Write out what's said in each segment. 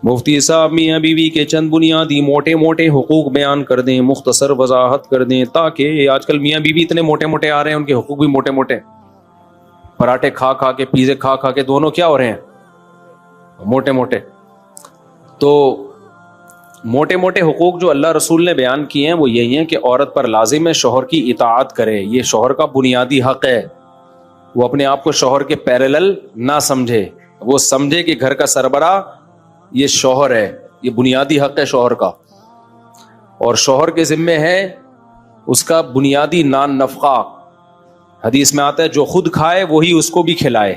مفتی صاحب میاں بیوی کے چند بنیادی موٹے موٹے حقوق بیان کر دیں, مختصر وضاحت کر دیں, تاکہ آج کل میاں بیوی اتنے موٹے موٹے آ رہے ہیں, ان کے حقوق بھی موٹے موٹے, پراٹھے کھا کھا کے, پیزے کھا کھا کے, دونوں کیا ہو رہے ہیں موٹے موٹے. تو موٹے موٹے حقوق جو اللہ رسول نے بیان کیے ہیں وہ یہی ہیں کہ عورت پر لازم ہے شوہر کی اطاعت کرے, یہ شوہر کا بنیادی حق ہے. وہ اپنے آپ کو شوہر کے پیرالل نہ سمجھے, وہ سمجھے کہ گھر کا سربراہ یہ شوہر ہے, یہ بنیادی حق ہے شوہر کا, اور شوہر کے ذمے ہے اس کا بنیادی نان نفقہ. حدیث میں آتا ہے جو خود کھائے وہی اس کو بھی کھلائے,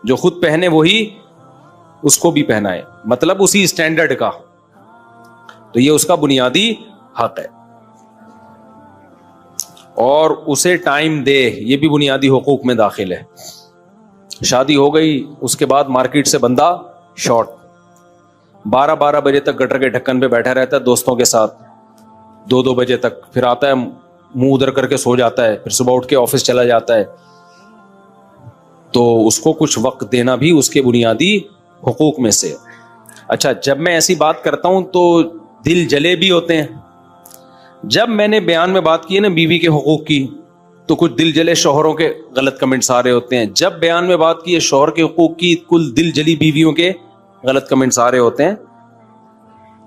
جو خود پہنے وہی اس کو بھی پہنائے, مطلب اسی اسٹینڈرڈ کا. تو یہ اس کا بنیادی حق ہے. اور اسے ٹائم دے, یہ بھی بنیادی حقوق میں داخل ہے. شادی ہو گئی, اس کے بعد مارکیٹ سے بندہ شارٹ, 12 بجے تک گٹر کے ڈھکن پہ بیٹھا رہتا ہے دوستوں کے ساتھ, 2 بجے تک, پھر آتا ہے منہ ادھر کر کے سو جاتا ہے, پھر صبح اٹھ کے آفس چلا جاتا ہے. تو اس کو کچھ وقت دینا بھی اس کے بنیادی حقوق میں سے. اچھا, جب میں ایسی بات کرتا ہوں تو دل جلے بھی ہوتے ہیں. جب میں نے بیان میں بات کی ہے نا بیوی کے حقوق کی, تو کچھ دل جلے شوہروں کے غلط کمنٹس آ رہے ہوتے ہیں. جب بیان میں بات کی ہے شوہر کے حقوق کی, کل دل جلی بیویوں کے غلط کمنٹس آ رہے ہوتے ہیں.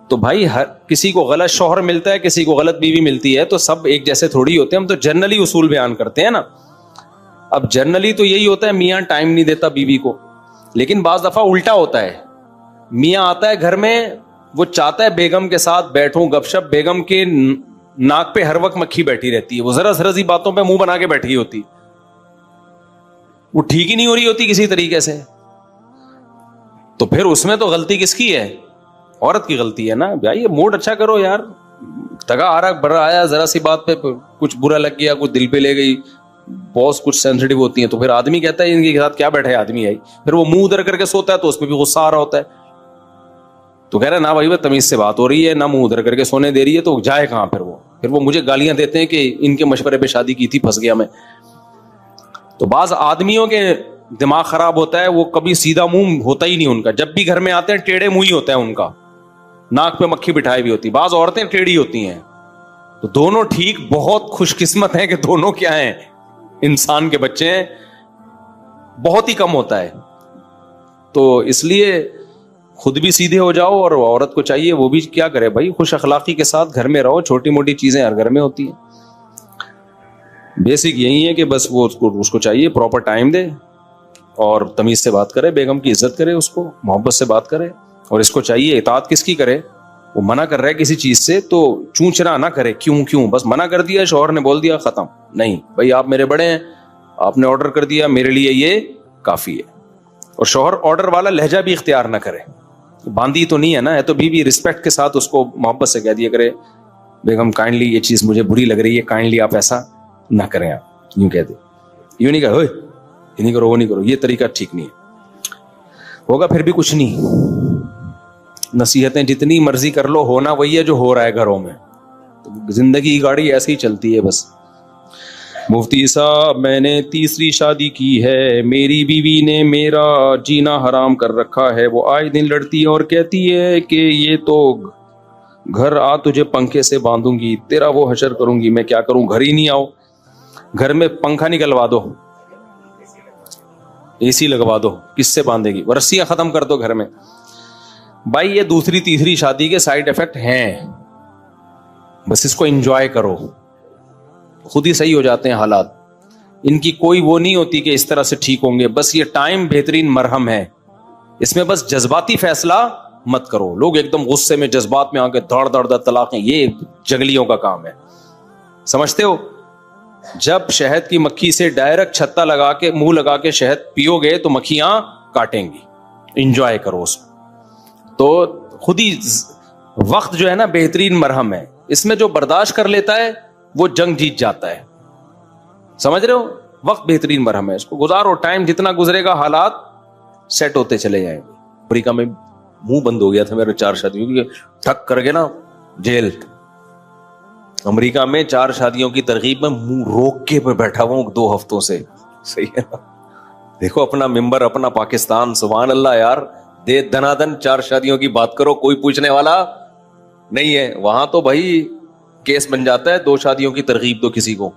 تو بھائی ہر کسی کو غلط شوہر ملتا ہے, کسی کو غلط بیوی ملتی ہے, تو سب ایک جیسے تھوڑی ہوتے ہیں. ہم تو جنرلی اصول بیان کرتے ہیں نا. اب جنرلی تو یہی ہوتا ہے میاں ٹائم نہیں دیتا بیوی کو, لیکن بعض دفعہ الٹا ہوتا ہے. میاں آتا ہے گھر میں, وہ چاہتا ہے بیگم کے ساتھ بیٹھوں گپ شپ, بیگم کے ناک پہ ہر وقت مکھی بیٹھی رہتی ہے, وہ ذرا سی باتوں پہ منہ بنا کے بیٹھی ہوتی, وہ ٹھیک ہی نہیں ہو رہی ہوتی کسی طریقے سے. تو پھر اس میں تو غلطی کس کی ہے؟ عورت کی غلطی ہے نا. بھائی یہ موڈ اچھا کرو یار, تگا آ رہا برا آیا, ذرا سی بات پہ کچھ برا لگ گیا, کچھ دل پہ لے گئی, بہت کچھ سینسٹیو ہوتی ہیں. تو پھر آدمی کہتا ہے ان کے ساتھ کیا بیٹھا ہے آدمی, آئی پھر وہ منہ ادھر کر کے سوتا ہے تو اس پہ بھی غصہ آ رہا ہوتا ہے. تو کہہ رہا ہے نا بھائی تمیز سے بات ہو رہی ہے, نہ منہ ادھر کر کے سونے دے رہی ہے, تو جائے کہاں پھر وہ مجھے گالیاں دیتے ہیں کہ ان کے مشورے پہ شادی کی تھی, پھنس گیا میں. تو بعض آدمیوں کے دماغ خراب ہوتا ہے, وہ کبھی سیدھا منہ ہوتا ہی نہیں ان کا, جب بھی گھر میں آتے ہیں ٹیڑھے منہ ہی ہوتا ہے ان کا, ناک پہ مکھی بٹھائی بھی ہوتی. بعض عورتیں ٹیڑھی ہوتی ہیں. تو دونوں ٹھیک, بہت خوش قسمت ہیں کہ دونوں کیا ہیں, انسان کے بچے ہیں. بہت ہی کم ہوتا ہے. تو اس لیے خود بھی سیدھے ہو جاؤ, اور عورت کو چاہیے وہ بھی کیا کرے بھائی, خوش اخلاقی کے ساتھ گھر میں رہو. چھوٹی موٹی چیزیں ہر گھر میں ہوتی ہیں. بیسک یہی ہے کہ بس وہ اس کو چاہیے پراپر ٹائم دے, اور تمیز سے بات کرے, بیگم کی عزت کرے, اس کو محبت سے بات کرے. اور اس کو چاہیے اطاعت کس کی کرے, وہ منع کر رہا ہے کسی چیز سے تو چونچرا نہ کرے, کیوں بس منع کر دیا, شوہر نے بول دیا, ختم. نہیں بھائی, آپ میرے بڑے ہیں, آپ نے آرڈر کر دیا, میرے لیے یہ کافی ہے. اور شوہر آرڈر والا لہجہ بھی اختیار نہ کرے, باندھی تو نہیں ہے نا, ہے تو بیوی, رسپیکٹ کے ساتھ اس کو محبت سے کہہ دیا کرے, بیگم کائنڈلی یہ چیز مجھے بری لگ رہی ہے, کائنڈلی آپ ایسا نہ کریں, آپ یوں کہہ دیں, یوں نہیں کرو, یہ نہیں کرو, وہ نہیں کرو, یہ طریقہ ٹھیک نہیں ہے. ہوگا پھر بھی کچھ نہیں. نصیحتیں جتنی مرضی کر لو, ہونا وہی ہے جو ہو رہا ہے گھروں میں. زندگی کی گاڑی ایسے ہی چلتی ہے بس. مفتی صاحب میں نے تیسری شادی کی ہے, میری بیوی نے میرا جینا حرام کر رکھا ہے. وہ آئے دن لڑتی ہے اور کہتی ہے کہ یہ تو گھر آ, تجھے پنکھے سے باندھوں گی, تیرا وہ حشر کروں گی. میں کیا کروں, گھر ہی نہیں آؤ, گھر میں پنکھا نکلوا دو, اے سی لگوا دو, کس سے باندھے گی, رسیاں ختم کر دو گھر میں. بھائی یہ دوسری تیسری شادی کے سائیڈ افیکٹ ہیں, بس اس کو انجوائے کرو, خود ہی صحیح ہو جاتے ہیں حالات. ان کی کوئی وہ نہیں ہوتی کہ اس طرح سے ٹھیک ہوں گے. بس یہ ٹائم بہترین مرہم ہے, اس میں بس جذباتی فیصلہ مت کرو. لوگ ایک دم غصے میں جذبات میں آ کے دھڑ طلاقیں, یہ جگلیوں کا کام ہے, سمجھتے ہو. جب شہد کی مکھی سے ڈائریکٹ چھتا لگا کے منہ لگا کے شہد پیو گے تو مکھیاں کاٹیں گی. انجوائے کرو اس کو. تو خود ہی وقت جو ہے نا بہترین مرہم ہے, اس میں جو برداشت کر لیتا ہے وہ جنگ جیت جاتا ہے, سمجھ رہے ہو. وقت بہترین مرہم ہے, اس کو گزارو, ٹائم جتنا گزرے گا حالات سیٹ ہوتے چلے جائیں گے. امریکہ میں منہ بند ہو گیا تھا میرے 4 شادیوں کی, تھک کر کے نا جیل. امریکہ میں 4 شادیوں کی ترغیب میں منہ روک کے میں بیٹھا ہوا ہوں 2 ہفتوں سے. صحیح ہے نا, دیکھو اپنا ممبر, اپنا پاکستان, سبحان اللہ یار, دے دنادن 4 شادیوں کی بات کرو, کوئی پوچھنے والا نہیں ہے. وہاں تو بھائی کیس بن جاتا ہے 2 شادیوں کی ترغیب دو کسی کو.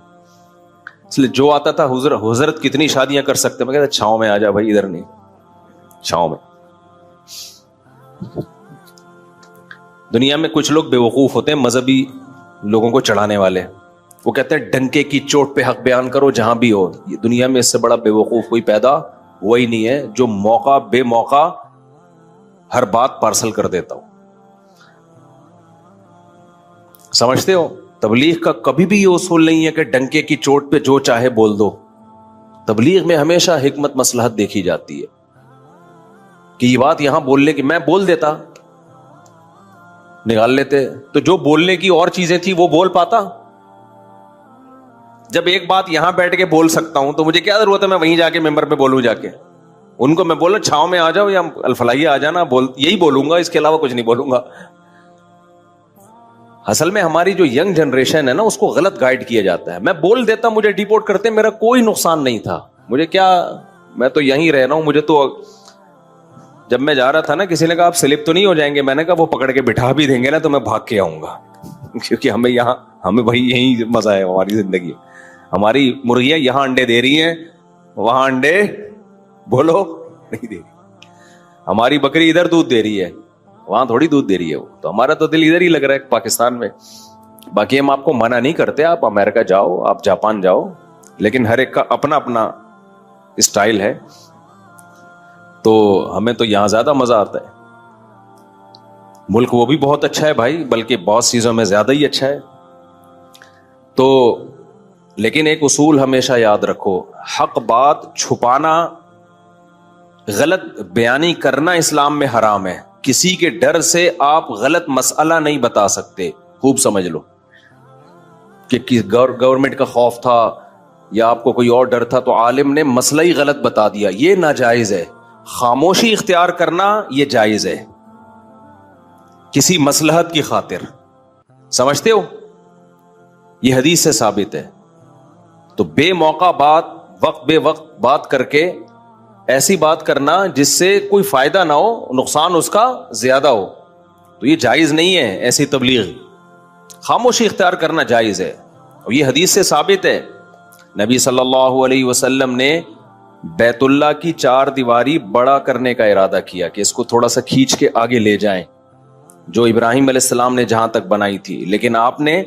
اس لیے جو آتا تھا حضرت کتنی شادیاں کر سکتے, میں کہتا چھاؤں میں آ جا بھائی, ادھر نہیں, چھاؤں میں. دنیا میں کچھ لوگ بے وقوف ہوتے ہیں, مذہبی لوگوں کو چڑھانے والے. وہ کہتے ہیں ڈنکے کی چوٹ پہ حق بیان کرو جہاں بھی ہو. یہ دنیا میں اس سے بڑا بے وقوف کوئی پیدا ہوا ہی نہیں ہے, جو موقع بے موقع ہر بات پارسل کر دیتا ہو. سمجھتے ہو, تبلیغ کا کبھی بھی یہ اصول نہیں ہے کہ ڈنکے کی چوٹ پہ جو چاہے بول دو. تبلیغ میں ہمیشہ حکمت مصلحت دیکھی جاتی ہے کہ یہ بات یہاں بولنے کی, میں بول دیتا, نکال لیتے, تو جو بولنے کی اور چیزیں تھی وہ بول پاتا. جب ایک بات یہاں بیٹھ کے بول سکتا ہوں تو مجھے کیا ضرورت ہے میں وہیں جا کے ممبر پہ بولوں. جا کے ان کو میں بولوں چھاؤں میں آ جاؤ یا الفلاحیہ آ جانا, یہی بولوں گا, اس کے علاوہ کچھ نہیں بولوں گا. اصل میں ہماری جو ینگ جنریشن ہے نا, اس کو غلط گائیڈ کیا جاتا ہے. میں بول دیتا, مجھے ڈیپورٹ کرتے, میرا کوئی نقصان نہیں تھا, مجھے کیا, میں تو یہیں رہ رہا ہوں. مجھے تو جب میں جا رہا تھا نا, کسی نے کہا آپ سلپ تو نہیں ہو جائیں گے, میں نے کہا وہ پکڑ کے بٹھا بھی دیں گے نا تو میں بھاگ کے آؤں گا, کیونکہ ہمیں بھائی یہی مزہ ہے ہماری زندگی. ہماری مرغیاں یہاں انڈے دے رہی ہیں, وہاں انڈے بولو نہیں دے رہی. ہماری بکری ادھر دودھ دے رہی ہے, وہاں تھوڑی دودھ دے رہی ہے وہ. تو ہمارا تو دل ادھر ہی لگ رہا ہے پاکستان میں. باقی ہم آپ کو منع نہیں کرتے, آپ امریکہ جاؤ, آپ جاپان جاؤ, لیکن ہر ایک کا اپنا اپنا اسٹائل ہے. تو ہمیں تو یہاں زیادہ مزہ آتا ہے. ملک وہ بھی بہت اچھا ہے بھائی, بلکہ بہت چیزوں میں زیادہ ہی اچھا ہے. تو لیکن ایک اصول ہمیشہ یاد رکھو, حق بات چھپانا, غلط بیانی کرنا اسلام میں حرام ہے. کسی کے ڈر سے آپ غلط مسئلہ نہیں بتا سکتے. خوب سمجھ لو کہ گورنمنٹ کا خوف تھا یا آپ کو کوئی اور ڈر تھا تو عالم نے مسئلہ ہی غلط بتا دیا, یہ ناجائز ہے. خاموشی اختیار کرنا یہ جائز ہے کسی مصلحت کی خاطر. سمجھتے ہو, یہ حدیث سے ثابت ہے. تو بے موقع بات, وقت بے وقت بات کر کے ایسی بات کرنا جس سے کوئی فائدہ نہ ہو, نقصان اس کا زیادہ ہو, تو یہ جائز نہیں ہے. ایسی تبلیغ, خاموشی اختیار کرنا جائز ہے, اور یہ حدیث سے ثابت ہے. نبی صلی اللہ علیہ وسلم نے بیت اللہ کی 4 دیواری بڑا کرنے کا ارادہ کیا کہ اس کو تھوڑا سا کھینچ کے آگے لے جائیں, جو ابراہیم علیہ السلام نے جہاں تک بنائی تھی. لیکن آپ نے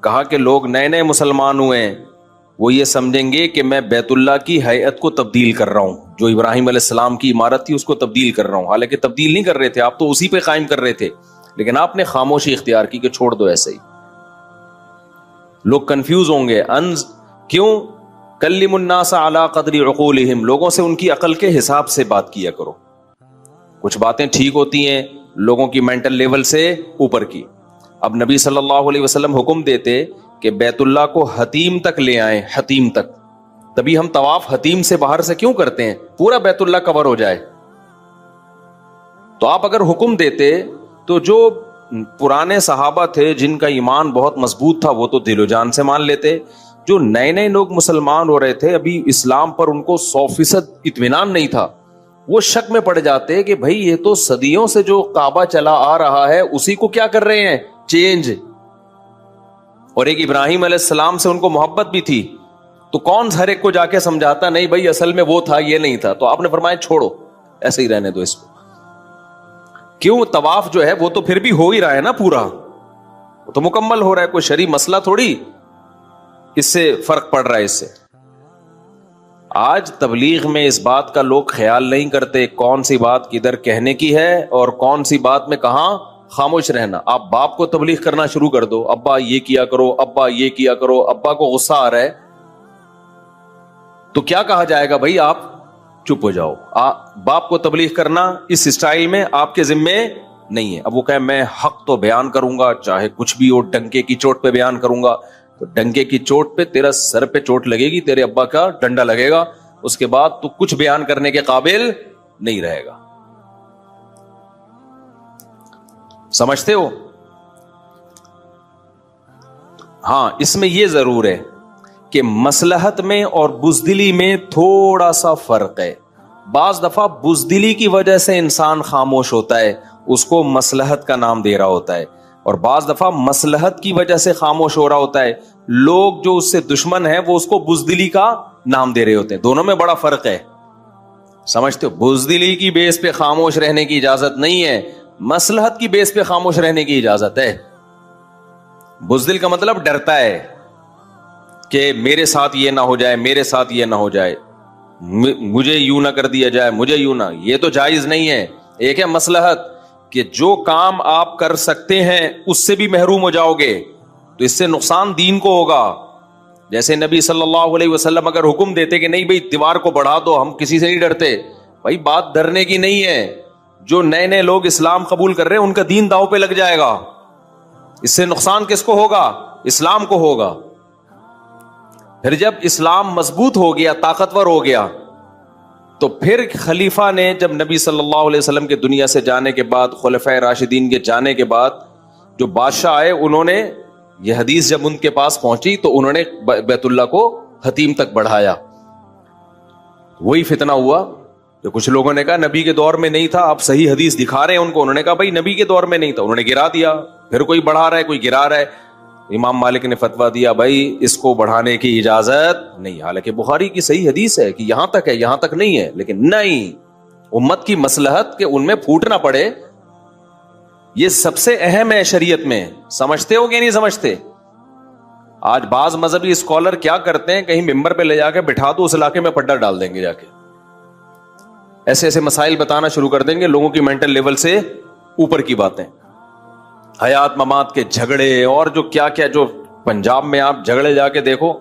کہا کہ لوگ نئے نئے مسلمان ہوئے ہیں, وہ یہ سمجھیں گے کہ میں بیت اللہ کی ہیئت کو تبدیل کر رہا ہوں, جو ابراہیم علیہ السلام کی عمارت تھی اس کو تبدیل کر رہا ہوں. حالانکہ تبدیل نہیں کر رہے تھے آپ, تو اسی پہ قائم کر رہے تھے, لیکن آپ نے خاموشی اختیار کی کہ چھوڑ دو ایسے ہی. لوگ کنفیوز ہوں گے, کیوں؟ کلم الناس علی قدر عقولہم, لوگوں سے ان کی عقل کے حساب سے بات کیا کرو. کچھ باتیں ٹھیک ہوتی ہیں لوگوں کی مینٹل لیول سے اوپر کی. اب نبی صلی اللہ علیہ وسلم حکم دیتے کہ بیت اللہ کو حتیم تک لے آئیں, حتیم تک. تبھی ہم طواف حتیم سے باہر سے کیوں کرتے ہیں, پورا بیت اللہ کور ہو جائے. تو آپ اگر حکم دیتے تو جو پرانے صحابہ تھے جن کا ایمان بہت مضبوط تھا وہ تو دل و جان سے مان لیتے. جو نئے نئے لوگ مسلمان ہو رہے تھے, ابھی اسلام پر ان کو 100% اطمینان نہیں تھا, وہ شک میں پڑ جاتے کہ بھائی یہ تو صدیوں سے جو کعبہ چلا آ رہا ہے اسی کو کیا کر رہے ہیں, چینج. اور ایک ابراہیم علیہ السلام سے ان کو محبت بھی تھی, تو کون ہر ایک کو جا کے سمجھاتا نہیں بھائی اصل میں وہ تھا یہ نہیں تھا. تو آپ نے فرمایا چھوڑو, ایسے ہی رہنے دو اس کو. کیوں؟ طواف جو ہے وہ تو پھر بھی ہو ہی رہا ہے نا, پورا وہ تو مکمل ہو رہا ہے, کوئی شرعی مسئلہ تھوڑی اس سے فرق پڑ رہا ہے اس سے. آج تبلیغ میں اس بات کا لوگ خیال نہیں کرتے کون سی بات کدھر کہنے کی ہے اور کون سی بات میں کہاں خاموش رہنا. آپ باپ کو تبلیغ کرنا شروع کر دو, ابا یہ کیا کرو, ابا یہ کیا کرو, ابا کو غصہ آ رہا ہے تو کیا کہا جائے گا, بھائی آپ چپ ہو جاؤ. باپ کو تبلیغ کرنا اس اسٹائل میں آپ کے ذمے نہیں ہے. اب وہ کہے میں حق تو بیان کروں گا چاہے کچھ بھی ہو, ڈنکے کی چوٹ پہ بیان کروں گا, تو ڈنکے کی چوٹ پہ تیرا سر پہ چوٹ لگے گی, تیرے ابا کا ڈنڈا لگے گا, اس کے بعد تو کچھ بیان کرنے کے قابل نہیں رہے گا. سمجھتے ہو؟ ہاں, اس میں یہ ضرور ہے کہ مصلحت میں اور بزدلی میں تھوڑا سا فرق ہے. بعض دفعہ بزدلی کی وجہ سے انسان خاموش ہوتا ہے, اس کو مصلحت کا نام دے رہا ہوتا ہے, اور بعض دفعہ مصلحت کی وجہ سے خاموش ہو رہا ہوتا ہے. لوگ جو اس سے دشمن ہیں وہ اس کو بزدلی کا نام دے رہے ہوتے ہیں. دونوں میں بڑا فرق ہے, سمجھتے ہو؟ بزدلی کی بیس پہ خاموش رہنے کی اجازت نہیں ہے, مصلحت کی بیس پہ خاموش رہنے کی اجازت ہے. بزدل کا مطلب ڈرتا ہے کہ میرے ساتھ یہ نہ ہو جائے, میرے ساتھ یہ نہ ہو جائے, مجھے یوں نہ کر دیا جائے, مجھے یوں نہ. یہ تو جائز نہیں ہے. ایک ہے مصلحت کہ جو کام آپ کر سکتے ہیں اس سے بھی محروم ہو جاؤ گے تو اس سے نقصان دین کو ہوگا. جیسے نبی صلی اللہ علیہ وسلم اگر حکم دیتے کہ نہیں بھائی دیوار کو بڑھا دو, ہم کسی سے نہیں ڈرتے, بھائی بات ڈرنے کی نہیں ہے. جو نئے نئے لوگ اسلام قبول کر رہے ہیں ان کا دین داؤ پہ لگ جائے گا, اس سے نقصان کس کو ہوگا؟ اسلام کو ہوگا. پھر جب اسلام مضبوط ہو گیا, طاقتور ہو گیا, تو پھر خلیفہ نے جب نبی صلی اللہ علیہ وسلم کے دنیا سے جانے کے بعد, خلفائے راشدین کے جانے کے بعد, جو بادشاہ آئے انہوں نے یہ حدیث جب ان کے پاس پہنچی تو انہوں نے بیت اللہ کو حتیم تک بڑھایا. وہی فتنہ ہوا جو کچھ لوگوں نے کہا نبی کے دور میں نہیں تھا, آپ صحیح حدیث دکھا رہے ہیں ان کو. انہوں نے کہا بھائی نبی کے دور میں نہیں تھا, انہوں نے گرا دیا. پھر کوئی بڑھا رہا ہے, کوئی گرا رہا ہے. امام مالک نے فتویٰ دیا بھائی اس کو بڑھانے کی اجازت نہیں, حالانکہ بخاری کی صحیح حدیث ہے کہ یہاں تک ہے, یہاں تک نہیں ہے. لیکن نہیں, امت کی مصلحت کہ ان میں پھوٹ نہ پڑے, یہ سب سے اہم ہے شریعت میں. سمجھتے ہو کہ نہیں سمجھتے؟ آج بعض مذہبی اسکالر کیا کرتے ہیں, کہیں ممبر پہ لے جا کے بٹھا دو, اس علاقے میں پڈا ڈال دیں گے, جا کے ایسے ایسے مسائل بتانا شروع کر دیں گے, لوگوں کی مینٹل لیول سے اوپر کی باتیں, حیات ممات کے جھگڑے اور جو کیا کیا. جو پنجاب میں آپ جھگڑے جا کے دیکھو,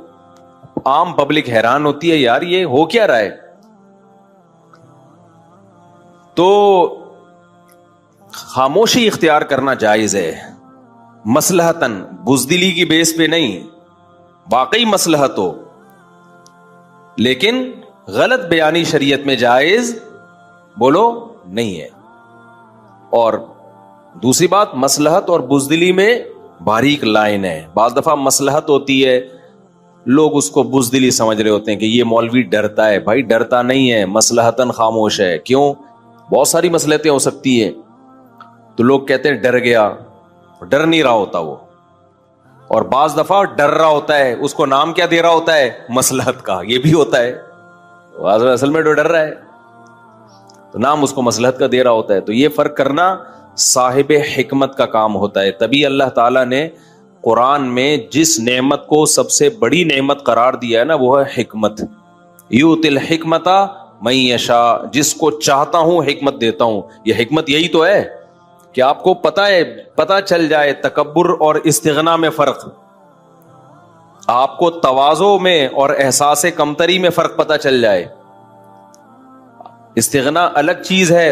عام پبلک حیران ہوتی ہے یار یہ ہو کیا رہا ہے. تو خاموشی اختیار کرنا جائز ہے مصلحتاً, بزدلی کی بیس پہ نہیں. واقعی مصلحت ہو لیکن غلط بیانی شریعت میں جائز بولو نہیں ہے. اور دوسری بات, مصلحت اور بزدلی میں باریک لائن ہے. بعض دفعہ مصلحت ہوتی ہے, لوگ اس کو بزدلی سمجھ رہے ہوتے ہیں کہ یہ مولوی ڈرتا ہے. بھائی ڈرتا نہیں ہے, مصلحتاً خاموش ہے. کیوں؟ بہت ساری مصلحتیں ہو سکتی ہیں. تو لوگ کہتے ہیں ڈر گیا, ڈر نہیں رہا ہوتا وہ. اور بعض دفعہ ڈر رہا ہوتا ہے, اس کو نام کیا دے رہا ہوتا ہے؟ مصلحت کا. یہ بھی ہوتا ہے, اصل میں ڈر رہا ہے تو نام اس کو مصلحت کا دے رہا ہوتا ہے. تو یہ فرق کرنا صاحب حکمت کا کام ہوتا ہے. تبھی اللہ تعالیٰ نے قرآن میں جس نعمت کو سب سے بڑی نعمت قرار دیا ہے نا, وہ ہے حکمت. یؤتی الحکمت من یشاء, جس کو چاہتا ہوں حکمت دیتا ہوں. یہ حکمت یہی تو ہے کہ آپ کو پتہ چل جائے تکبر اور استغنا میں فرق, آپ کو تواضع میں اور احساس کمتری میں فرق پتہ چل جائے. استغنا الگ چیز ہے,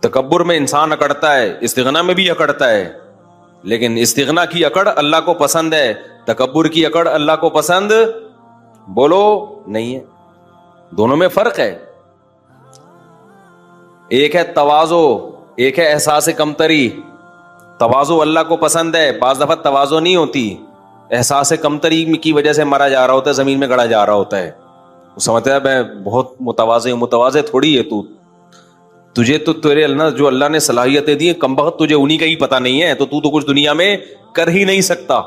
تکبر میں انسان اکڑتا ہے, استغنا میں بھی اکڑتا ہے. لیکن استغنا کی اکڑ اللہ کو پسند ہے, تکبر کی اکڑ اللہ کو پسند بولو نہیں ہے. دونوں میں فرق ہے. ایک ہے تواضع, ایک ہے احساس کمتری. تواضع اللہ کو پسند ہے, بعض دفعہ تواضع نہیں ہوتی, احساس کمتری کی وجہ سے مرا جا رہا ہوتا ہے, زمین میں گڑا جا رہا ہوتا ہے. وہ سمجھتا ہے میں بہت متواضع ہوں. متواضع تھوڑی ہے تجھے تو تیرے اللہ جو اللہ نے صلاحیتیں دی ہیں, کمبخت تجھے انہی کا ہی پتہ نہیں ہے, تو کچھ دنیا میں کر ہی نہیں سکتا.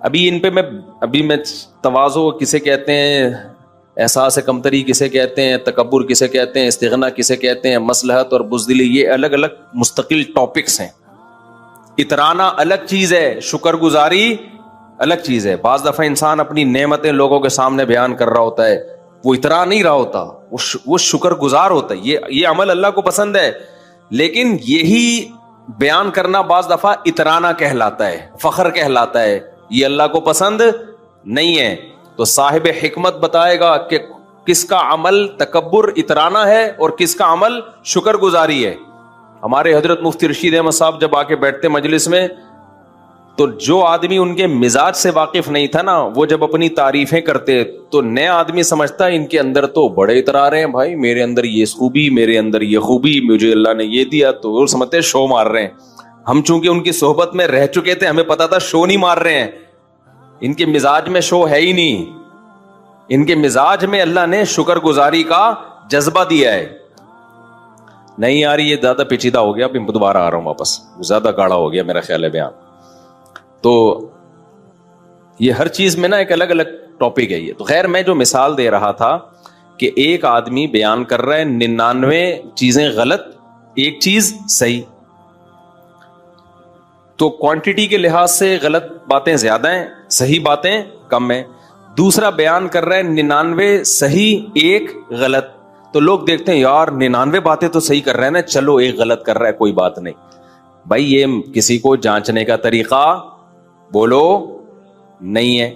ابھی ان پہ میں تواضع کسے کہتے ہیں, احساس کمتری کسے کہتے ہیں, تکبر کسے کہتے ہیں, استغنا کسے کہتے ہیں, مصلحت اور بزدلی, یہ الگ الگ مستقل ٹاپکس ہیں. اترانا الگ چیز ہے, شکر گزاری الگ چیز ہے. بعض دفعہ انسان اپنی نعمتیں لوگوں کے سامنے بیان کر رہا ہوتا ہے, وہ اترا نہیں رہا ہوتا, وہ شکر گزار ہوتا ہے. یہ عمل اللہ کو پسند ہے, لیکن یہی بیان کرنا بعض دفعہ اترانا کہلاتا ہے, فخر کہلاتا ہے. یہ اللہ کو پسند نہیں ہے. تو صاحب حکمت بتائے گا کہ کس کا عمل تکبر اترانا ہے اور کس کا عمل شکر گزاری ہے. ہمارے حضرت مفتی رشید احمد صاحب جب آ کے بیٹھتے مجلس میں, تو جو آدمی ان کے مزاج سے واقف نہیں تھا نا, وہ جب اپنی تعریفیں کرتے تو نیا آدمی سمجھتا ان کے اندر تو بڑے اترا رہے ہیں, بھائی میرے اندر یہ خوبی, میرے اندر یہ خوبی, مجھے اللہ نے یہ دیا. تو وہ سمجھتے شو مار رہے ہیں. ہم چونکہ ان کی صحبت میں رہ چکے تھے, ہمیں پتا تھا شو نہیں مار رہے ہیں, ان کے مزاج میں شو ہے ہی نہیں. ان کے مزاج میں اللہ نے شکر گزاری کا جذبہ دیا ہے. نہیں آ رہی، یہ زیادہ پیچیدہ ہو گیا، اب دوبارہ آ رہا ہوں واپس، زیادہ گاڑا ہو گیا میرا خیال ہے بیان. تو یہ ہر چیز میں نا ایک الگ الگ ٹاپک ہے یہ. تو خیر میں جو مثال دے رہا تھا کہ ایک آدمی بیان کر رہا ہے 99 چیزیں غلط، ایک چیز صحیح. تو کوانٹٹی کے لحاظ سے غلط باتیں زیادہ ہیں، صحیح باتیں کم ہیں. دوسرا بیان کر رہا ہے 99 صحیح ایک غلط. تو لوگ دیکھتے ہیں یار 99 باتیں تو صحیح کر رہے ہیں نا، چلو ایک غلط کر رہا ہے کوئی بات نہیں. بھائی یہ کسی کو جانچنے کا طریقہ بولو نہیں ہے.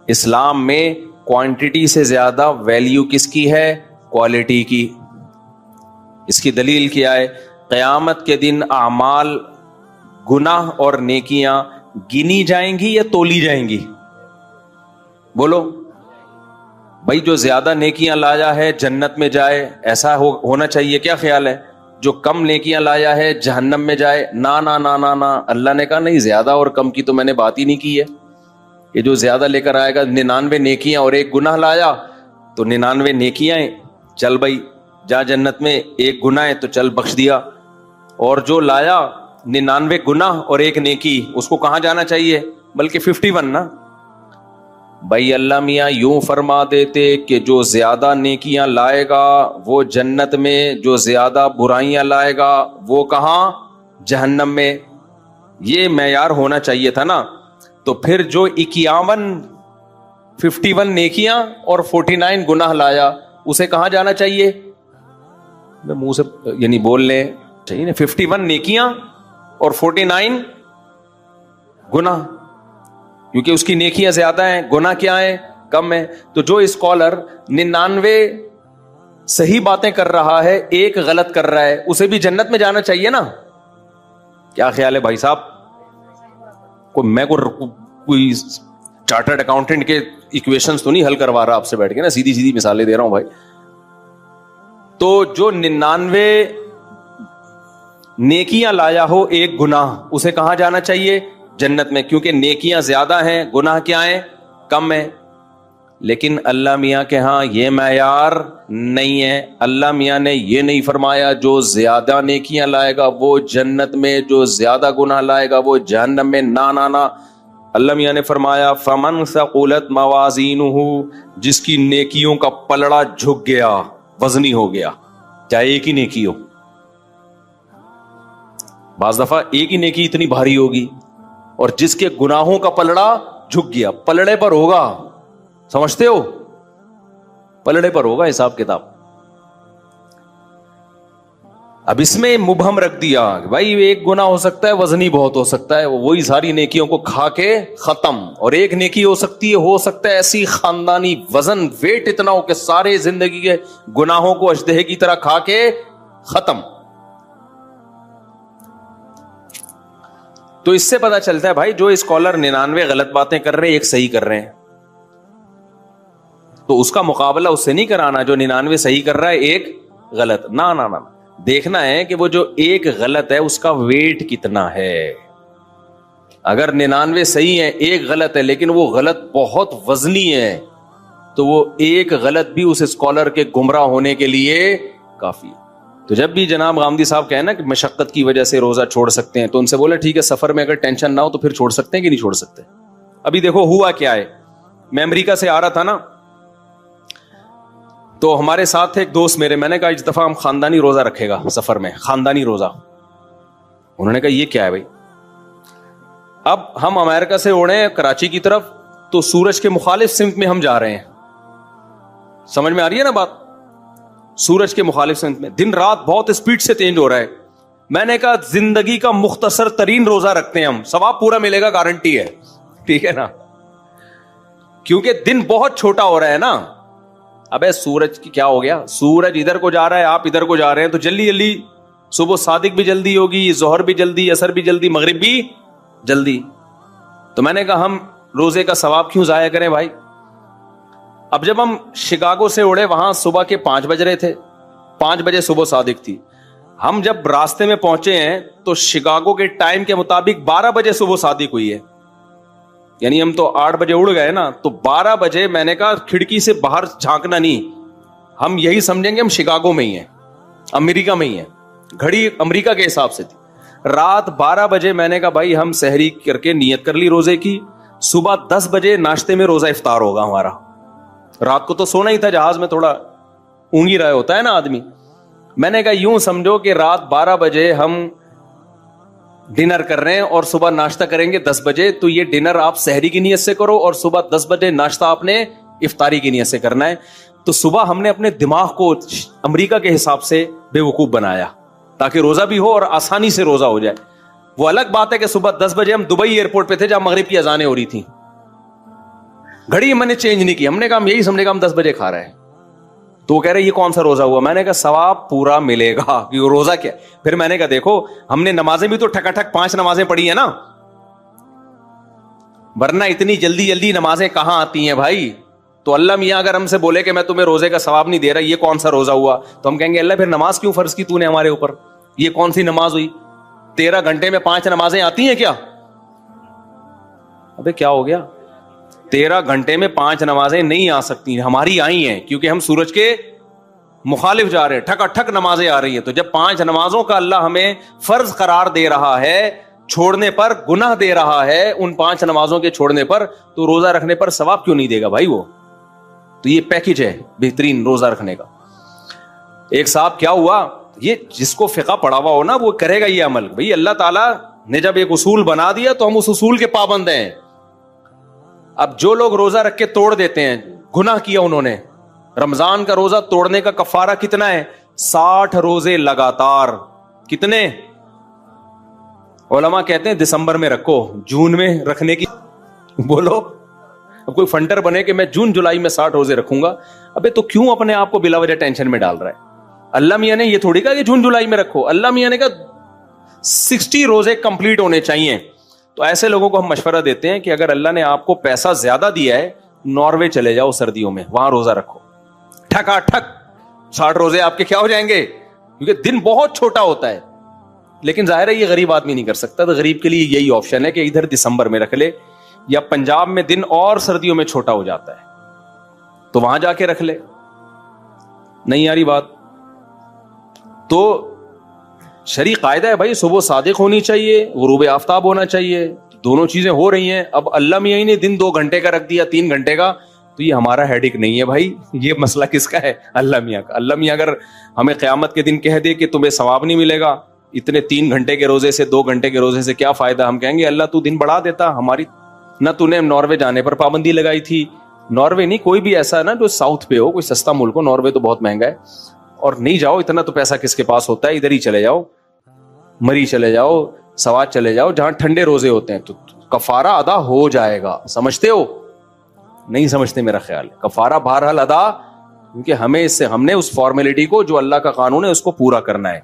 اسلام میں کوانٹٹی سے زیادہ ویلیو کس کی ہے؟ کوالٹی کی. اس کی دلیل کیا ہے؟ قیامت کے دن اعمال، گناہ اور نیکیاں گنی جائیں گی یا تولی جائیں گی؟ بولو بھائی. جو زیادہ نیکیاں لایا ہے جنت میں جائے، ایسا ہونا چاہیے؟ کیا خیال ہے؟ جو کم نیکیاں لایا ہے جہنم میں جائے؟ نا نا نا نا نا. اللہ نے کہا نہیں، زیادہ اور کم کی تو میں نے بات ہی نہیں کی ہے. یہ جو زیادہ لے کر آئے گا 99 نیکیاں اور ایک گناہ لایا تو 99 نیکیاں ہیں، چل بھائی جا جنت میں، ایک گناہ ہے تو چل بخش دیا. اور جو لایا 99 گناہ اور ایک نیکی، اس کو کہاں جانا چاہیے؟ بلکہ 51 نا. بھائی اللہ میاں یوں فرما دیتے کہ جو زیادہ نیکیاں لائے گا وہ جنت میں، جو زیادہ برائیاں لائے گا وہ کہاں؟ جہنم میں. یہ معیار ہونا چاہیے تھا نا. تو پھر جو 51 نیکیاں اور 49 گناہ لایا، اسے کہاں جانا چاہیے؟ منہ سے یعنی بول لیں چاہیے نا، 51 نیکیاں اور 49 گناہ، کیونکہ اس کی نیکیاں زیادہ ہیں، گناہ کیا ہیں؟ کم ہیں. تو جو اسکالر 99 صحیح باتیں کر رہا ہے، ایک غلط کر رہا ہے، اسے بھی جنت میں جانا چاہیے نا. کیا خیال ہے بھائی صاحب؟ میں کوئی چارٹرڈ اکاؤنٹنٹ کے ایکویشنز تو نہیں حل کروا رہا آپ سے بیٹھ کے نا، سیدھی سیدھی مثالیں دے رہا ہوں بھائی. تو جو 99 نیکیاں لایا ہو ایک گناہ، اسے کہاں جانا چاہیے؟ جنت میں، کیونکہ نیکیاں زیادہ ہیں، گناہ کیا ہیں؟ کم ہیں. لیکن اللہ میاں کے ہاں یہ معیار نہیں ہے. اللہ میاں نے یہ نہیں فرمایا جو زیادہ نیکیاں لائے گا وہ جنت میں، جو زیادہ گناہ لائے گا وہ جہنم میں. نا نا نا. اللہ میاں نے فرمایا فمن ثقلت موازینہ، جس کی نیکیوں کا پلڑا جھک گیا، وزنی ہو گیا، چاہے ایک ہی نیکی ہو. بعض دفعہ ایک ہی نیکی اتنی بھاری ہوگی، اور جس کے گناہوں کا پلڑا جھک گیا، پلڑے پر ہوگا، سمجھتے ہو؟ پلڑے پر ہوگا حساب کتاب. اب اس میں مبہم رکھ دیا کہ بھائی ایک گناہ ہو سکتا ہے وزنی بہت ہو سکتا ہے، وہی ساری نیکیوں کو کھا کے ختم. اور ایک نیکی ہو سکتا ہے ایسی خاندانی وزن، ویٹ اتنا ہو کہ سارے زندگی کے گناہوں کو اژدہے کی طرح کھا کے ختم. تو اس سے پتا چلتا ہے بھائی جو اسکالر 99 غلط باتیں کر رہے ہیں، ایک صحیح کر رہے ہیں، تو اس کا مقابلہ اس سے نہیں کرانا جو 99 صحیح کر رہا ہے ایک غلط. نا نا نا. دیکھنا ہے کہ وہ جو ایک غلط ہے اس کا ویٹ کتنا ہے. اگر 99 صحیح ہے، ایک غلط ہے، لیکن وہ غلط بہت وزنی ہے، تو وہ ایک غلط بھی اس اسکالر کے گمراہ ہونے کے لیے کافی ہے. تو جب بھی جناب غامدی صاحب کہیں نا کہ مشقت کی وجہ سے روزہ چھوڑ سکتے ہیں، تو ان سے بولے ٹھیک ہے سفر میں اگر ٹینشن نہ ہو تو پھر چھوڑ سکتے ہیں کہ نہیں چھوڑ سکتے. ابھی دیکھو ہوا کیا ہے. میں امریکہ سے آ رہا تھا نا، تو ہمارے ساتھ تھے ایک دوست میرے. میں نے کہا اس دفعہ ہم خاندانی روزہ رکھے گا سفر میں، خاندانی روزہ. انہوں نے کہا یہ کیا ہے بھائی؟ اب ہم امریکہ سے اڑے ہیں کراچی کی طرف، تو سورج کے مخالف سمت میں ہم جا رہے ہیں. سمجھ میں آ رہی ہے نا بات؟ سورج کے مخالف سمت میں دن رات بہت اسپیڈ سے چینج ہو رہا ہے. میں نے کہا زندگی کا مختصر ترین روزہ رکھتے ہیں ہم، ثواب پورا ملے گا، گارنٹی ہے. ٹھیک ہے نا؟ کیونکہ دن بہت چھوٹا ہو رہا ہے نا. ابے سورج کی کیا ہو گیا؟ سورج ادھر کو جا رہا ہے، آپ ادھر کو جا رہے ہیں، تو جلدی جلدی صبح صادق بھی جلدی ہوگی، ظہر بھی جلدی، عصر بھی جلدی، مغرب بھی جلدی. تو میں نے کہا ہم روزے کا ثواب کیوں ضائع کریں بھائی. اب جب ہم شکاگو سے اڑے، وہاں صبح کے 5 بج رہے تھے، 5 بجے صبح صادق تھی. ہم جب راستے میں پہنچے ہیں تو شکاگو کے ٹائم کے مطابق 12 بجے صبح صادق ہوئی ہے. یعنی ہم تو 8 بجے اڑ گئے نا, تو 12 بجے میں نے کہا کھڑکی سے باہر جھانکنا نہیں, ہم یہی سمجھیں گے ہم شکاگو میں ہی ہیں, امریکہ میں ہی ہیں. گھڑی امریکہ کے حساب سے تھی. رات 12 بجے میں نے کہا بھائی ہم سحری کر کے نیت کر لی روزے کی, صبح 10 بجے ناشتے میں روزہ افطار ہوگا ہمارا. رات کو تو سونا ہی تھا, جہاز میں تھوڑا اونگی رہا ہوتا ہے نا آدمی. میں نے کہا یوں سمجھو کہ رات 12 بجے ہم ڈنر کر رہے ہیں اور صبح ناشتہ کریں گے 10 بجے, تو یہ ڈنر آپ سحری کی نیت سے کرو اور صبح 10 بجے ناشتہ آپ نے افطاری کی نیت سے کرنا ہے. تو صبح ہم نے اپنے دماغ کو امریکہ کے حساب سے بے وقوف بنایا تاکہ روزہ بھی ہو اور آسانی سے روزہ ہو جائے. وہ الگ بات ہے کہ صبح 10 بجے ہم دبئی ایئرپورٹ پہ تھے جہاں مغرب کی اذانیں ہو رہی تھیں, گھڑی میں نے چینج نہیں کی, ہم نے کہا ہم یہی سمجھے گا ہم 10 بجے کھا رہے ہیں. تو وہ کہہ رہے یہ کون سا روزہ ہوا؟ میں نے کہا ثواب پورا ملے گا. کہ روزہ کیا؟ پھر میں نے کہا دیکھو ہم نے نمازیں بھی تو ٹھکا ٹھک 5 نمازیں پڑھی ہیں نا, ورنہ اتنی جلدی جلدی نمازیں کہاں آتی ہیں بھائی. تو اللہ میاں اگر ہم سے بولے کہ میں تمہیں روزے کا ثواب نہیں دے رہا, یہ کون سا روزہ ہوا, تو ہم کہیں گے اللہ پھر نماز کیوں فرض کی تو نے ہمارے اوپر؟ یہ کون سی نماز ہوئی؟ 13 گھنٹے میں 5 نمازیں آتی ہیں کیا؟ ابے کیا ہو گیا؟ 13 گھنٹے میں 5 نمازیں نہیں آ سکتی, ہماری آئی ہیں کیونکہ ہم سورج کے مخالف جا رہے ہیں, ٹھک ٹھک نمازیں آ رہی ہیں. تو جب 5 نمازوں کا اللہ ہمیں فرض قرار دے رہا ہے, چھوڑنے پر گناہ دے رہا ہے ان 5 نمازوں کے چھوڑنے پر, تو روزہ رکھنے پر ثواب کیوں نہیں دے گا بھائی وہ؟ تو یہ پیکج ہے بہترین روزہ رکھنے کا. ایک صاحب کیا ہوا, یہ جس کو فقہ پڑھا ہوا ہو نا وہ کرے گا یہ عمل. بھئی اللہ تعالیٰ نے جب ایک اصول بنا دیا تو ہم اس اصول کے پابند ہیں. اب جو لوگ روزہ رکھ کے توڑ دیتے ہیں, گناہ کیا انہوں نے. رمضان کا روزہ توڑنے کا کفارہ کتنا ہے؟ 60 روزے لگاتار. کتنے؟ علماء کہتے ہیں دسمبر میں رکھو, جون میں رکھنے کی بولو. اب کوئی فنڈر بنے کہ میں جون جولائی میں 60 روزے رکھوں گا, ابے تو کیوں اپنے آپ کو بلا وجہ ٹینشن میں ڈال رہا ہے؟ اللہ میاں نے یہ تھوڑی کہا کہ جون جولائی میں رکھو, اللہ میاں نے کہا 60 روزے کمپلیٹ ہونے چاہیے. تو ایسے لوگوں کو ہم مشورہ دیتے ہیں کہ اگر اللہ نے آپ کو پیسہ زیادہ دیا ہے, ناروے چلے جاؤ سردیوں میں, وہاں روزہ رکھو ٹھکا ٹھک 60 روزے آپ کے کیا ہو جائیں گے, کیونکہ دن بہت چھوٹا ہوتا ہے. لیکن ظاہر ہے یہ غریب آدمی نہیں کر سکتا, تو غریب کے لیے یہی آپشن ہے کہ ادھر دسمبر میں رکھ لے, یا پنجاب میں دن اور سردیوں میں چھوٹا ہو جاتا ہے تو وہاں جا کے رکھ لے. نہیں آ رہی بات؟ تو شرعی قاعدہ ہے بھائی, صبح صادق ہونی چاہیے, غروب آفتاب ہونا چاہیے, دونوں چیزیں ہو رہی ہیں. اب اللہ میاں نے دن 2 گھنٹے کا رکھ دیا 3 گھنٹے کا, تو یہ ہمارا ہیڈک نہیں ہے بھائی, یہ مسئلہ کس کا ہے؟ اللہ میاں کا. اللہ میاں اگر ہمیں قیامت کے دن کہہ دے کہ تمہیں ثواب نہیں ملے گا اتنے 3 گھنٹے کے روزے سے, 2 گھنٹے کے روزے سے کیا فائدہ, ہم کہیں گے اللہ تو دن بڑھا دیتا. ہماری نہ تو نے ناروے جانے پر پابندی لگائی تھی, ناروے نہیں کوئی بھی ایسا ہے نا جو ساؤتھ پہ ہو, کوئی سستا ملک ہو, ناروے تو بہت مہنگا ہے, اور نہیں جاؤ, اتنا تو پیسہ کس کے پاس ہوتا ہے, ادھر ہی چلے جاؤ, مری چلے جاؤ, سوات چلے جاؤ, جہاں ٹھنڈے روزے ہوتے ہیں, تو کفارہ ادا ہو جائے گا. سمجھتے ہو؟ نہیں سمجھتے میرا خیال. کفارہ بہرحال ادا, کیونکہ ہمیں اس سے, ہم نے اس فارمیلٹی کو جو اللہ کا قانون ہے اس کو پورا کرنا ہے.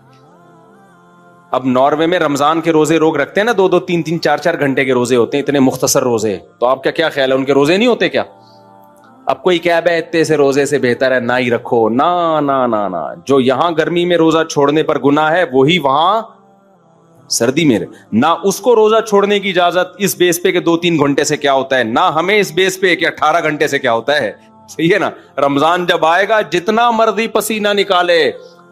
اب ناروے میں رمضان کے روزے روک رکھتے ہیں نا, 2-2, 3-3, 4-4 گھنٹے کے روزے ہوتے ہیں, اتنے مختصر روزے. تو آپ کا کیا خیال ہے, ان کے روزے نہیں ہوتے کیا؟ اب کوئی کہہ بے اتنے سے روزے سے بہتر ہے نہ ہی رکھو. نا نا نا نا, جو یہاں گرمی میں روزہ چھوڑنے پر گناہ ہے وہی وہاں سردی میں نہ اس کو روزہ چھوڑنے کی اجازت اس بیس پہ کہ 2-3 گھنٹے سے کیا ہوتا ہے, نہ ہمیں اس بیس پہ کہ 18 گھنٹے سے کیا ہوتا ہے. صحیح ہے نا؟ رمضان جب آئے گا جتنا مرضی پسینہ نکالے,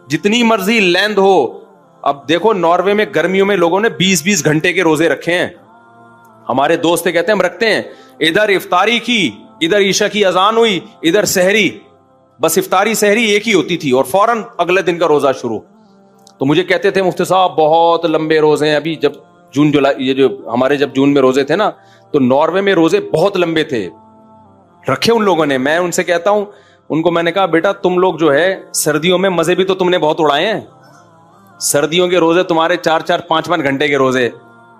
جتنی مرضی لیند ہو. اب دیکھو ناروے میں گرمیوں میں لوگوں نے 20-20 گھنٹے کے روزے رکھے ہیں. ہمارے دوست کہتے ہیں ہم رکھتے ہیں, ادھر افطاری کی, ادھر عشاء کی اذان ہوئی, ادھر سحری, بس افطاری سحری ایک ہی ہوتی تھی اور فوراً اگلے دن کا روزہ شروع. تو مجھے کہتے تھے مفتی صاحب بہت لمبے روزے ہیں. ابھی جب جون جولائی, یہ جو ہمارے جب جون میں روزے تھے نا, تو ناروے میں روزے بہت لمبے تھے, رکھے ان لوگوں نے. میں ان سے کہتا ہوں, ان کو میں نے کہا بیٹا تم لوگ جو ہے سردیوں میں مزے بھی تو تم نے بہت اڑائے ہیں, سردیوں کے روزے تمہارے 4-4, 5-5 گھنٹے کے روزے,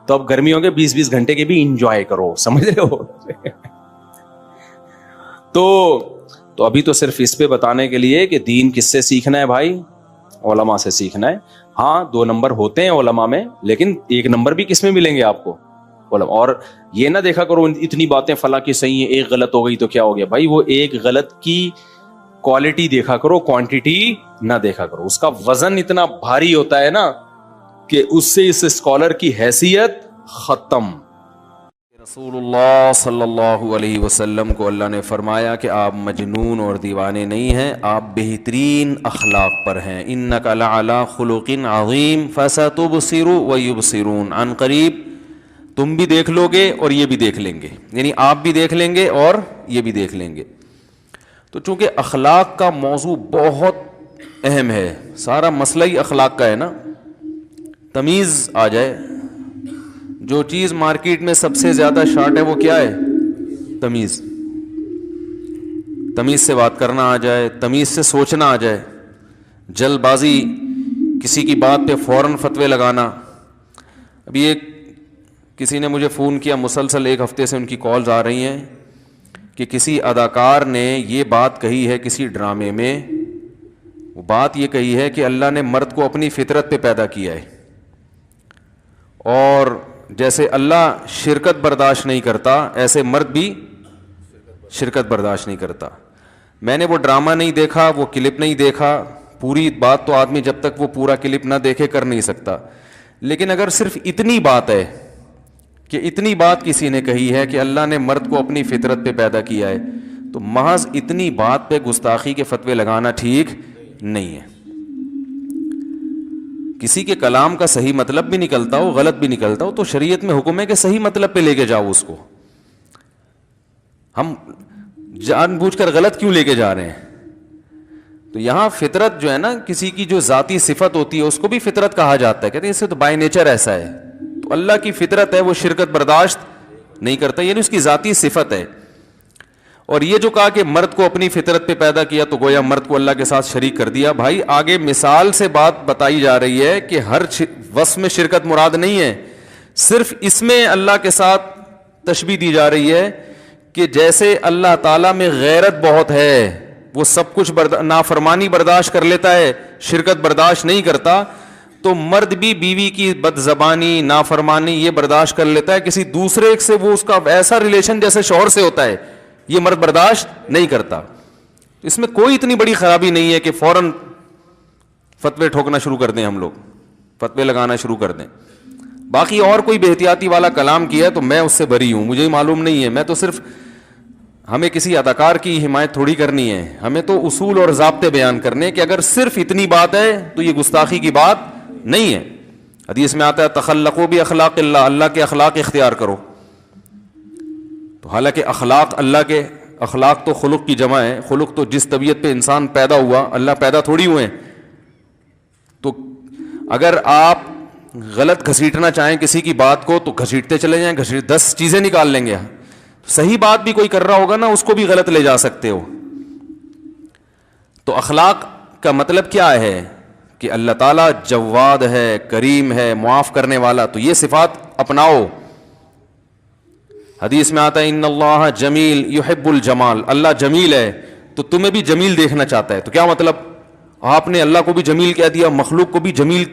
تو اب گرمیوں کے 20-20 گھنٹے کے بھی انجوائے کرو. سمجھ رہے ہو؟ تو ابھی تو صرف اس پہ بتانے کے لیے کہ دین کس سے سیکھنا ہے بھائی, علماء سے سیکھنا ہے. ہاں 2 نمبر ہوتے ہیں علماء میں, لیکن 1 نمبر بھی کس میں ملیں گے آپ کو؟ علماء. اور یہ نہ دیکھا کرو اتنی باتیں فلاں کی صحیح ہیں, ایک غلط ہو گئی تو کیا ہو گیا. بھائی وہ ایک غلط کی کوالٹی دیکھا کرو, کوانٹیٹی نہ دیکھا کرو. اس کا وزن اتنا بھاری ہوتا ہے نا کہ اس سے اس اسکالر کی حیثیت ختم. رسول اللہ صلی اللہ علیہ وسلم کو اللہ نے فرمایا کہ آپ مجنون اور دیوانے نہیں ہیں، آپ بہترین اخلاق پر ہیں. انک لعلی خلق عظیم فستبصر ویبصرون. عن قریب تم بھی دیکھ لو گے اور یہ بھی دیکھ لیں گے، یعنی آپ بھی دیکھ لیں گے اور یہ بھی دیکھ لیں گے. تو چونکہ اخلاق کا موضوع بہت اہم ہے، سارا مسئلہ ہی اخلاق کا ہے نا. تمیز آ جائے. جو چیز مارکیٹ میں سب سے زیادہ شارٹ ہے وہ کیا ہے؟ تمیز. تمیز سے بات کرنا آ جائے، تمیز سے سوچنا آ جائے. جلد بازی، کسی کی بات پہ فوراً فتوے لگانا. ابھی ایک کسی نے مجھے فون کیا، مسلسل ایک ہفتے سے ان کی کالز آ رہی ہیں کہ کسی اداکار نے یہ بات کہی ہے کسی ڈرامے میں. وہ بات یہ کہی ہے کہ اللہ نے مرد کو اپنی فطرت پہ پیدا کیا ہے، اور جیسے اللہ شرکت برداشت نہیں کرتا ایسے مرد بھی شرکت برداشت نہیں کرتا. میں نے وہ ڈرامہ نہیں دیکھا، وہ کلپ نہیں دیکھا. پوری بات تو آدمی جب تک وہ پورا کلپ نہ دیکھے کر نہیں سکتا. لیکن اگر صرف اتنی بات ہے کہ اتنی بات کسی نے کہی ہے کہ اللہ نے مرد کو اپنی فطرت پہ پیدا کیا ہے، تو محض اتنی بات پہ گستاخی کے فتوے لگانا ٹھیک نہیں ہے. کسی کے کلام کا صحیح مطلب بھی نکلتا ہو، غلط بھی نکلتا ہو، تو شریعت میں حکم ہے کہ صحیح مطلب پہ لے کے جاؤ اس کو. ہم جان بوجھ کر غلط کیوں لے کے جا رہے ہیں؟ تو یہاں فطرت جو ہے نا، کسی کی جو ذاتی صفت ہوتی ہے اس کو بھی فطرت کہا جاتا ہے. کہتے ہیں اس سے تو بائی نیچر ایسا ہے. تو اللہ کی فطرت ہے وہ شرکت برداشت نہیں کرتا، یعنی اس کی ذاتی صفت ہے. اور یہ جو کہا کہ مرد کو اپنی فطرت پہ پیدا کیا تو گویا مرد کو اللہ کے ساتھ شریک کر دیا. بھائی آگے مثال سے بات بتائی جا رہی ہے کہ ہر وصف میں شرکت مراد نہیں ہے، صرف اس میں اللہ کے ساتھ تشبیہ دی جا رہی ہے کہ جیسے اللہ تعالیٰ میں غیرت بہت ہے، وہ سب کچھ نافرمانی برداشت کر لیتا ہے، شرکت برداشت نہیں کرتا، تو مرد بھی بیوی کی بد زبانی نافرمانی یہ برداشت کر لیتا ہے. کسی دوسرے سے وہ اس کا ایسا ریلیشن جیسے شوہر سے ہوتا ہے یہ مرد برداشت نہیں کرتا. اس میں کوئی اتنی بڑی خرابی نہیں ہے کہ فوراً فتوے ٹھوکنا شروع کر دیں، ہم لوگ فتوے لگانا شروع کر دیں. باقی اور کوئی بے احتیاطی والا کلام کیا ہے تو میں اس سے بری ہوں، مجھے معلوم نہیں ہے. میں تو صرف، ہمیں کسی اداکار کی حمایت تھوڑی کرنی ہے، ہمیں تو اصول اور ضابطے بیان کرنے کہ اگر صرف اتنی بات ہے تو یہ گستاخی کی بات نہیں ہے. حدیث میں آتا ہے تخلقوا باخلاق اللہ، اللہ کے اخلاق اختیار کرو. تو حالانکہ اخلاق، اللہ کے اخلاق تو خلق کی جمع ہے. خلق تو جس طبیعت پہ انسان پیدا ہوا، اللہ پیدا تھوڑی ہوئے. تو اگر آپ غلط گھسیٹنا چاہیں کسی کی بات کو تو گھسیٹتے چلے جائیں، 10 چیزیں نکال لیں گے. صحیح بات بھی کوئی کر رہا ہوگا نا، اس کو بھی غلط لے جا سکتے ہو. تو اخلاق کا مطلب کیا ہے کہ اللہ تعالیٰ جواد ہے، کریم ہے، معاف کرنے والا. تو یہ صفات اپناؤ. حدیث میں آتا ہے ان اللہ جمیل یحب الجمال، اللہ جمیل ہے تو تمہیں بھی جمیل دیکھنا چاہتا ہے. تو کیا مطلب؟ آپ نے اللہ کو بھی جمیل کہہ دیا، مخلوق کو بھی جمیل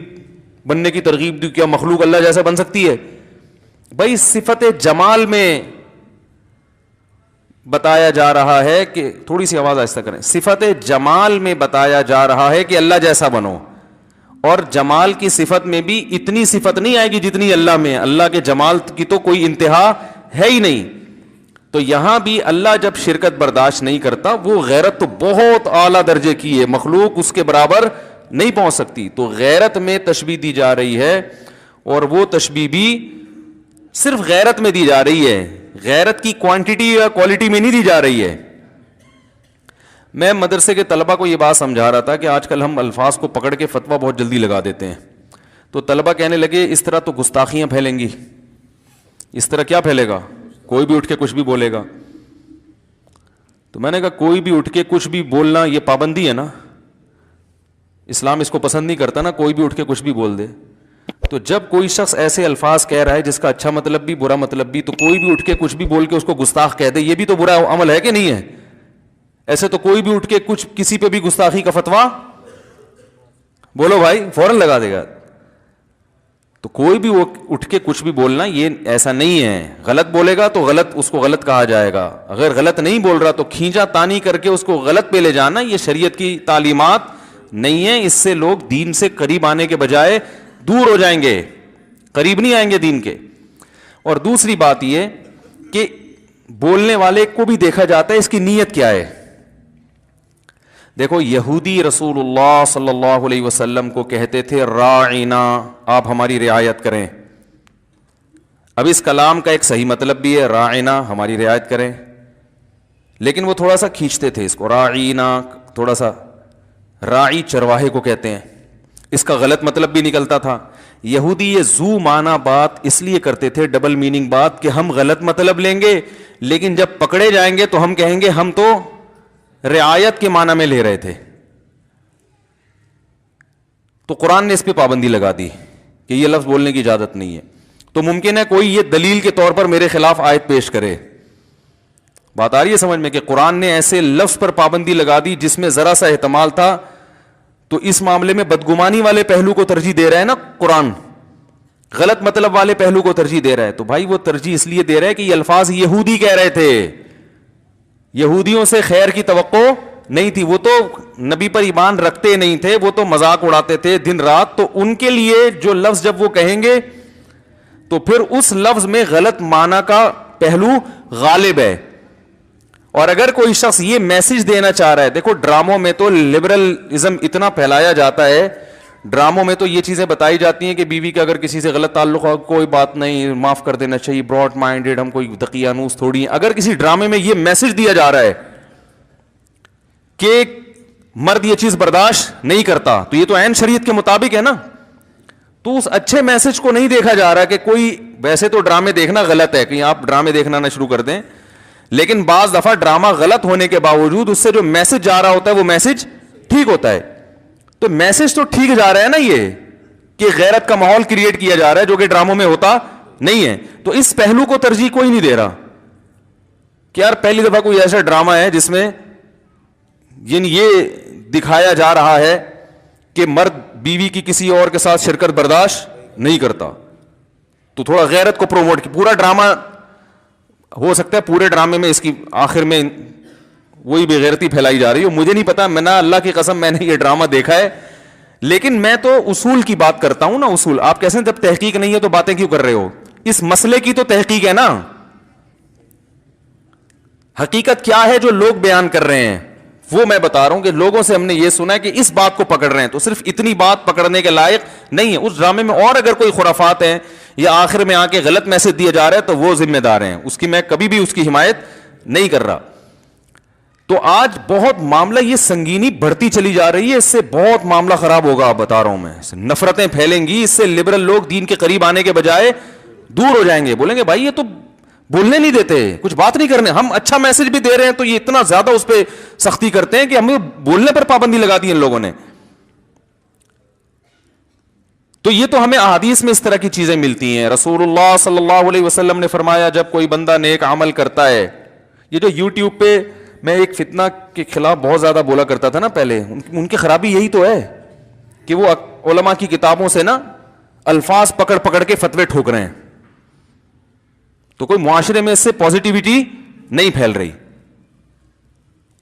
بننے کی ترغیب دی. کیا مخلوق اللہ جیسا بن سکتی ہے؟ بھائی صفت جمال میں بتایا جا رہا ہے کہ، تھوڑی سی آواز آہستہ کریں، صفت جمال میں بتایا جا رہا ہے کہ اللہ جیسا بنو. اور جمال کی صفت میں بھی اتنی صفت نہیں آئے گی جتنی اللہ میں ہے. اللہ کے جمال کی تو کوئی انتہا ہے ہی نہیں. تو یہاں بھی اللہ جب شرکت برداشت نہیں کرتا، وہ غیرت تو بہت اعلیٰ درجے کی ہے، مخلوق اس کے برابر نہیں پہنچ سکتی. تو غیرت میں تشبیہ دی جا رہی ہے، اور وہ تشبیہ بھی صرف غیرت میں دی جا رہی ہے، غیرت کی کوانٹٹی یا کوالٹی میں نہیں دی جا رہی ہے. میں مدرسے کے طلبہ کو یہ بات سمجھا رہا تھا کہ آج کل ہم الفاظ کو پکڑ کے فتویٰ بہت جلدی لگا دیتے ہیں. تو طلبہ کہنے لگے اس طرح تو گستاخیاں پھیلیں گی. اس طرح کیا پھیلے گا؟ کوئی بھی اٹھ کے کچھ بھی بولے گا. تو میں نے کہا کوئی بھی اٹھ کے کچھ بھی بولنا یہ پابندی ہے نا، اسلام اس کو پسند نہیں کرتا نا، کوئی بھی اٹھ کے کچھ بھی بول دے. تو جب کوئی شخص ایسے الفاظ کہہ رہا ہے جس کا اچھا مطلب بھی برا مطلب بھی، تو کوئی بھی اٹھ کے کچھ بھی بول کے اس کو گستاخ کہہ دے، یہ بھی تو برا عمل ہے کہ نہیں ہے؟ ایسے تو کوئی بھی اٹھ کے کچھ کسی پہ بھی گستاخی کا فتویٰ بولو بھائی فوراً لگا دے گا. تو کوئی بھی اٹھ کے کچھ بھی بولنا یہ ایسا نہیں ہے. غلط بولے گا تو غلط، اس کو غلط کہا جائے گا. اگر غلط نہیں بول رہا تو کھینچا تانی کر کے اس کو غلط پہ لے جانا یہ شریعت کی تعلیمات نہیں ہے. اس سے لوگ دین سے قریب آنے کے بجائے دور ہو جائیں گے، قریب نہیں آئیں گے دین کے. اور دوسری بات یہ کہ بولنے والے کو بھی دیکھا جاتا ہے اس کی نیت کیا ہے. دیکھو یہودی رسول اللہ صلی اللہ علیہ وسلم کو کہتے تھے راعنا, آپ ہماری رعایت کریں. اب اس کلام کا ایک صحیح مطلب بھی ہے راعنا, ہماری رعایت کریں, لیکن وہ تھوڑا سا کھینچتے تھے اس کو, راعینا تھوڑا سا, راعی چرواہے کو کہتے ہیں, اس کا غلط مطلب بھی نکلتا تھا. یہودی یہ زو معنی بات اس لیے کرتے تھے, ڈبل میننگ بات, کہ ہم غلط مطلب لیں گے لیکن جب پکڑے جائیں گے تو ہم کہیں گے ہم تو رعایت کے معنی میں لے رہے تھے. تو قرآن نے اس پہ پابندی لگا دی کہ یہ لفظ بولنے کی اجازت نہیں ہے. تو ممکن ہے کوئی یہ دلیل کے طور پر میرے خلاف آیت پیش کرے. بات آ رہی ہے سمجھ میں کہ قرآن نے ایسے لفظ پر پابندی لگا دی جس میں ذرا سا احتمال تھا, تو اس معاملے میں بدگمانی والے پہلو کو ترجیح دے رہا ہے نا قرآن, غلط مطلب والے پہلو کو ترجیح دے رہا ہے. تو بھائی وہ ترجیح اس لیے دے رہا ہے کہ یہ الفاظ یہودی کہہ رہے تھے, یہودیوں سے خیر کی توقع نہیں تھی, وہ تو نبی پر ایمان رکھتے نہیں تھے, وہ تو مذاق اڑاتے تھے دن رات. تو ان کے لیے جو لفظ جب وہ کہیں گے تو پھر اس لفظ میں غلط معنی کا پہلو غالب ہے. اور اگر کوئی شخص یہ میسج دینا چاہ رہا ہے, دیکھو ڈراموں میں تو لبرلزم اتنا پھیلایا جاتا ہے, ڈراموں میں تو یہ چیزیں بتائی جاتی ہیں کہ بیوی کا اگر کسی سے غلط تعلق ہو کوئی بات نہیں, معاف کر دینا چاہیے, براڈ مائنڈیڈ, ہم کوئی دقیانوس تھوڑی ہیں. اگر کسی ڈرامے میں یہ میسج دیا جا رہا ہے کہ مرد یہ چیز برداشت نہیں کرتا, تو یہ تو عین شریعت کے مطابق ہے نا. تو اس اچھے میسج کو نہیں دیکھا جا رہا کہ کوئی, ویسے تو ڈرامے دیکھنا غلط ہے, کہیں آپ ڈرامے دیکھنا نہ شروع کر دیں, لیکن بعض دفعہ ڈرامہ غلط ہونے کے باوجود اس سے جو میسج جا رہا ہوتا ہے وہ میسج ٹھیک ہوتا ہے. تو میسج تو ٹھیک جا رہا ہے نا, یہ کہ غیرت کا ماحول کریٹ کیا جا رہا ہے جو کہ ڈراموں میں ہوتا نہیں ہے. تو اس پہلو کو ترجیح کوئی نہیں دے رہا کہ یار پہلی دفعہ کوئی ایسا ڈرامہ ہے جس میں یعنی یہ دکھایا جا رہا ہے کہ مرد بیوی کی کسی اور کے ساتھ شرکت برداشت نہیں کرتا, تو تھوڑا غیرت کو پروموٹ کی. پورا ڈرامہ ہو سکتا ہے پورے ڈرامے میں اس کی آخر میں وہی بے غیرتی پھیلائی جا رہی ہو, مجھے نہیں پتا, میں نہ اللہ کی قسم میں نے یہ ڈرامہ دیکھا ہے, لیکن میں تو اصول کی بات کرتا ہوں نا. اصول آپ کیسے, جب تحقیق نہیں ہے تو باتیں کیوں کر رہے ہو؟ اس مسئلے کی تو تحقیق ہے نا, حقیقت کیا ہے جو لوگ بیان کر رہے ہیں وہ میں بتا رہا ہوں کہ لوگوں سے ہم نے یہ سنا ہے کہ اس بات کو پکڑ رہے ہیں, تو صرف اتنی بات پکڑنے کے لائق نہیں ہے. اس ڈرامے میں اور اگر کوئی خرافات ہیں یا آخر میں آ کے غلط میسج دیا جا رہا ہے تو وہ ذمہ دار ہیں اس کی, میں کبھی بھی اس کی حمایت نہیں کر رہا. تو آج بہت معاملہ یہ سنگینی بڑھتی چلی جا رہی ہے, اس سے بہت معاملہ خراب ہوگا, بتا رہا ہوں میں. نفرتیں پھیلیں گی, اس سے لبرل لوگ دین کے قریب آنے کے بجائے دور ہو جائیں گے, بولیں گے بھائی یہ تو بولنے نہیں دیتے, کچھ بات نہیں کرنے, ہم اچھا میسج بھی دے رہے ہیں تو یہ اتنا زیادہ اس پہ سختی کرتے ہیں کہ ہمیں بولنے پر پابندی لگا دی ان لوگوں نے. تو یہ تو ہمیں احادیث میں اس طرح کی چیزیں ملتی ہیں. رسول اللہ صلی اللہ علیہ وسلم نے فرمایا جب کوئی بندہ نیک عمل کرتا ہے, یہ جو یوٹیوب پہ میں ایک فتنہ کے خلاف بہت زیادہ بولا کرتا تھا نا پہلے, ان کی خرابی یہی تو ہے کہ وہ علماء کی کتابوں سے نا الفاظ پکڑ پکڑ کے فتوے ٹھوک رہے ہیں, تو کوئی معاشرے میں اس سے پازیٹیوٹی نہیں پھیل رہی.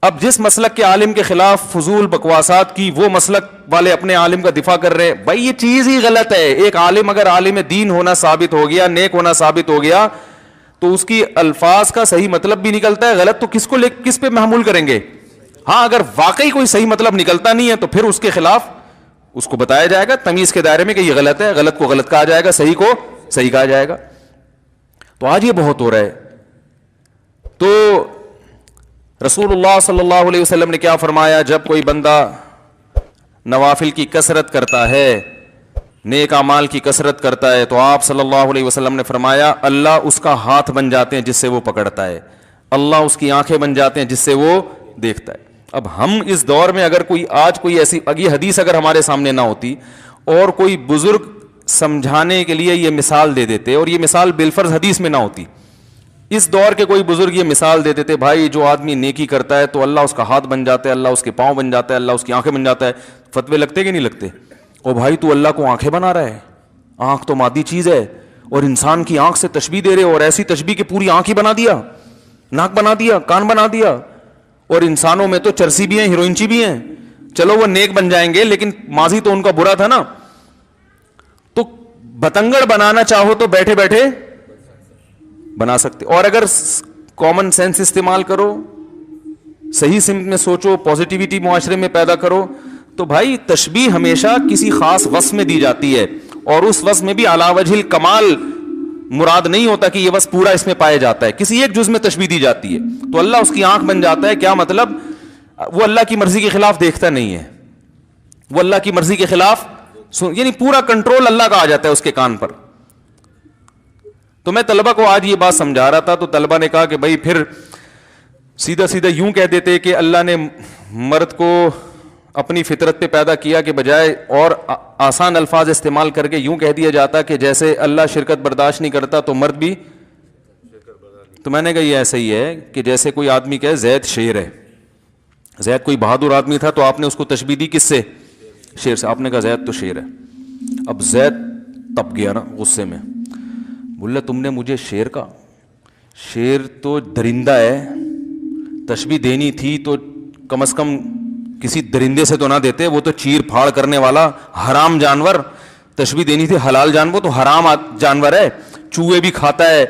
اب جس مسلک کے عالم کے خلاف فضول بکواسات کی, وہ مسلک والے اپنے عالم کا دفاع کر رہے ہیں. بھائی یہ چیز ہی غلط ہے. ایک عالم اگر عالم دین ہونا ثابت ہو گیا, نیک ہونا ثابت ہو گیا, تو اس کی الفاظ کا صحیح مطلب بھی نکلتا ہے, غلط تو کس پہ محمول کریں گے؟ ہاں اگر واقعی کوئی صحیح مطلب نکلتا نہیں ہے تو پھر اس کے خلاف اس کو بتایا جائے گا تمیز کے دائرے میں کہ یہ غلط ہے, غلط کو غلط کہا جائے گا, صحیح کو صحیح کہا جائے گا. تو آج یہ بہت ہو رہا ہے. تو رسول اللہ صلی اللہ علیہ وسلم نے کیا فرمایا, جب کوئی بندہ نوافل کی کثرت کرتا ہے, نیک اعمال کی کثرت کرتا ہے, تو آپ صلی اللہ علیہ وسلم نے فرمایا اللہ اس کا ہاتھ بن جاتے ہیں جس سے وہ پکڑتا ہے, اللہ اس کی آنکھیں بن جاتے ہیں جس سے وہ دیکھتا ہے. اب ہم اس دور میں اگر آج کوئی ایسی یہ حدیث اگر ہمارے سامنے نہ ہوتی اور کوئی بزرگ سمجھانے کے لیے یہ مثال دے دیتے, اور یہ مثال بالفرض حدیث میں نہ ہوتی, اس دور کے کوئی بزرگ یہ مثال دیتے تھے, بھائی جو آدمی نیکی کرتا ہے تو اللہ اس کا ہاتھ بن جاتا ہے, اللہ اس کے پاؤں بن جاتا ہے, اللہ اس کی آنکھیں بن جاتا ہے. فتوے لگتے کہ نہیں لگتے؟ او بھائی تو اللہ کو آنکھیں بنا رہا ہے, آنکھ تو مادی چیز ہے, اور انسان کی آنکھ سے تشبیہ دے رہے, اور ایسی تشبیہ کہ پوری آنکھ ہی بنا دیا, ناک بنا دیا, کان بنا دیا, اور انسانوں میں تو چرسی بھی ہیں, ہیروئنچی بھی ہیں. چلو وہ نیک بن جائیں گے لیکن ماضی تو ان کا برا تھا نا. تو بتنگڑ بنانا چاہو تو بیٹھے بیٹھے بنا سکتے. اور اگر کامن سینس استعمال کرو, صحیح سمت میں سوچو, پازیٹیوٹی معاشرے میں پیدا کرو, تو بھائی تشبیہ ہمیشہ کسی خاص وصف میں دی جاتی ہے, اور اس وصف میں بھی علی وجہ الکمال مراد نہیں ہوتا کہ یہ وصف پورا اس میں پایا جاتا ہے, کسی ایک جز میں تشبیہ دی جاتی ہے تو اللہ اس کی آنکھ بن جاتا ہے. کیا مطلب؟ وہ اللہ کی مرضی کے خلاف دیکھتا نہیں ہے, وہ اللہ کی مرضی کے خلاف یعنی پورا کنٹرول اللہ کا آ جاتا ہے اس کے کان پر. تو میں طلبہ کو آج یہ بات سمجھا رہا تھا, تو طلبہ نے کہا کہ بھائی پھر سیدھا سیدھا یوں کہہ دیتے کہ اللہ نے مرد کو اپنی فطرت پہ پیدا کیا کہ بجائے اور آسان الفاظ استعمال کر کے یوں کہہ دیا جاتا کہ جیسے اللہ شرکت برداشت نہیں کرتا تو مرد بھی. تو میں نے کہا یہ ایسا ہی ہے کہ جیسے کوئی آدمی کہے زید شیر ہے, زید کوئی بہادر آدمی تھا تو آپ نے اس کو تشبیہ دی کس سے؟ شیر سے. آپ نے کہا زید تو شیر ہے. اب زید تپ گیا نا غصے میں, بولے تم نے مجھے شیر کہا, شیر تو درندہ ہے, تشبیہ دینی تھی تو کم از کم کسی درندے سے تو نہ دیتے, وہ تو چیر پھاڑ کرنے والا حرام جانور. تشبیہ دینی تھی حلال جانور, تو حرام جانور ہے, چوہے بھی کھاتا ہے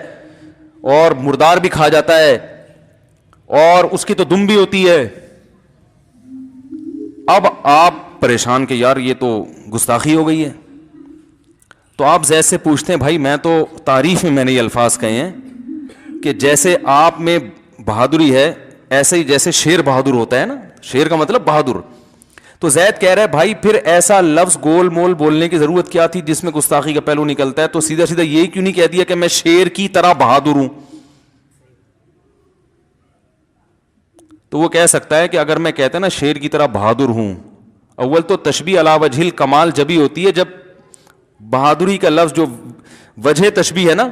اور مردار بھی کھا جاتا ہے اور اس کی تو دم بھی ہوتی ہے. اب آپ پریشان کہ یار یہ تو گستاخی ہو گئی ہے. تو آپ زید سے پوچھتے ہیں بھائی میں تو تعریف میں نے یہ الفاظ کہے ہیں کہ جیسے آپ میں بہادری ہے ایسے ہی جیسے شیر بہادر ہوتا ہے نا, شیر کا مطلب بہادر. تو زید کہہ رہا ہے بھائی پھر ایسا لفظ گول مول بولنے کی ضرورت کیا تھی جس میں گستاخی کا پہلو نکلتا ہے؟ تو سیدھا سیدھا یہی کیوں نہیں کہہ دیا کہ میں شیر کی طرح بہادر ہوں؟ تو وہ کہہ سکتا ہے کہ اگر میں کہتا نا شیر کی طرح بہادر ہوں, اول تو تشبیہ علی وجہ الکمال جبھی ہوتی ہے جب بہادری کا لفظ جو وجہ تشبیہ ہے نا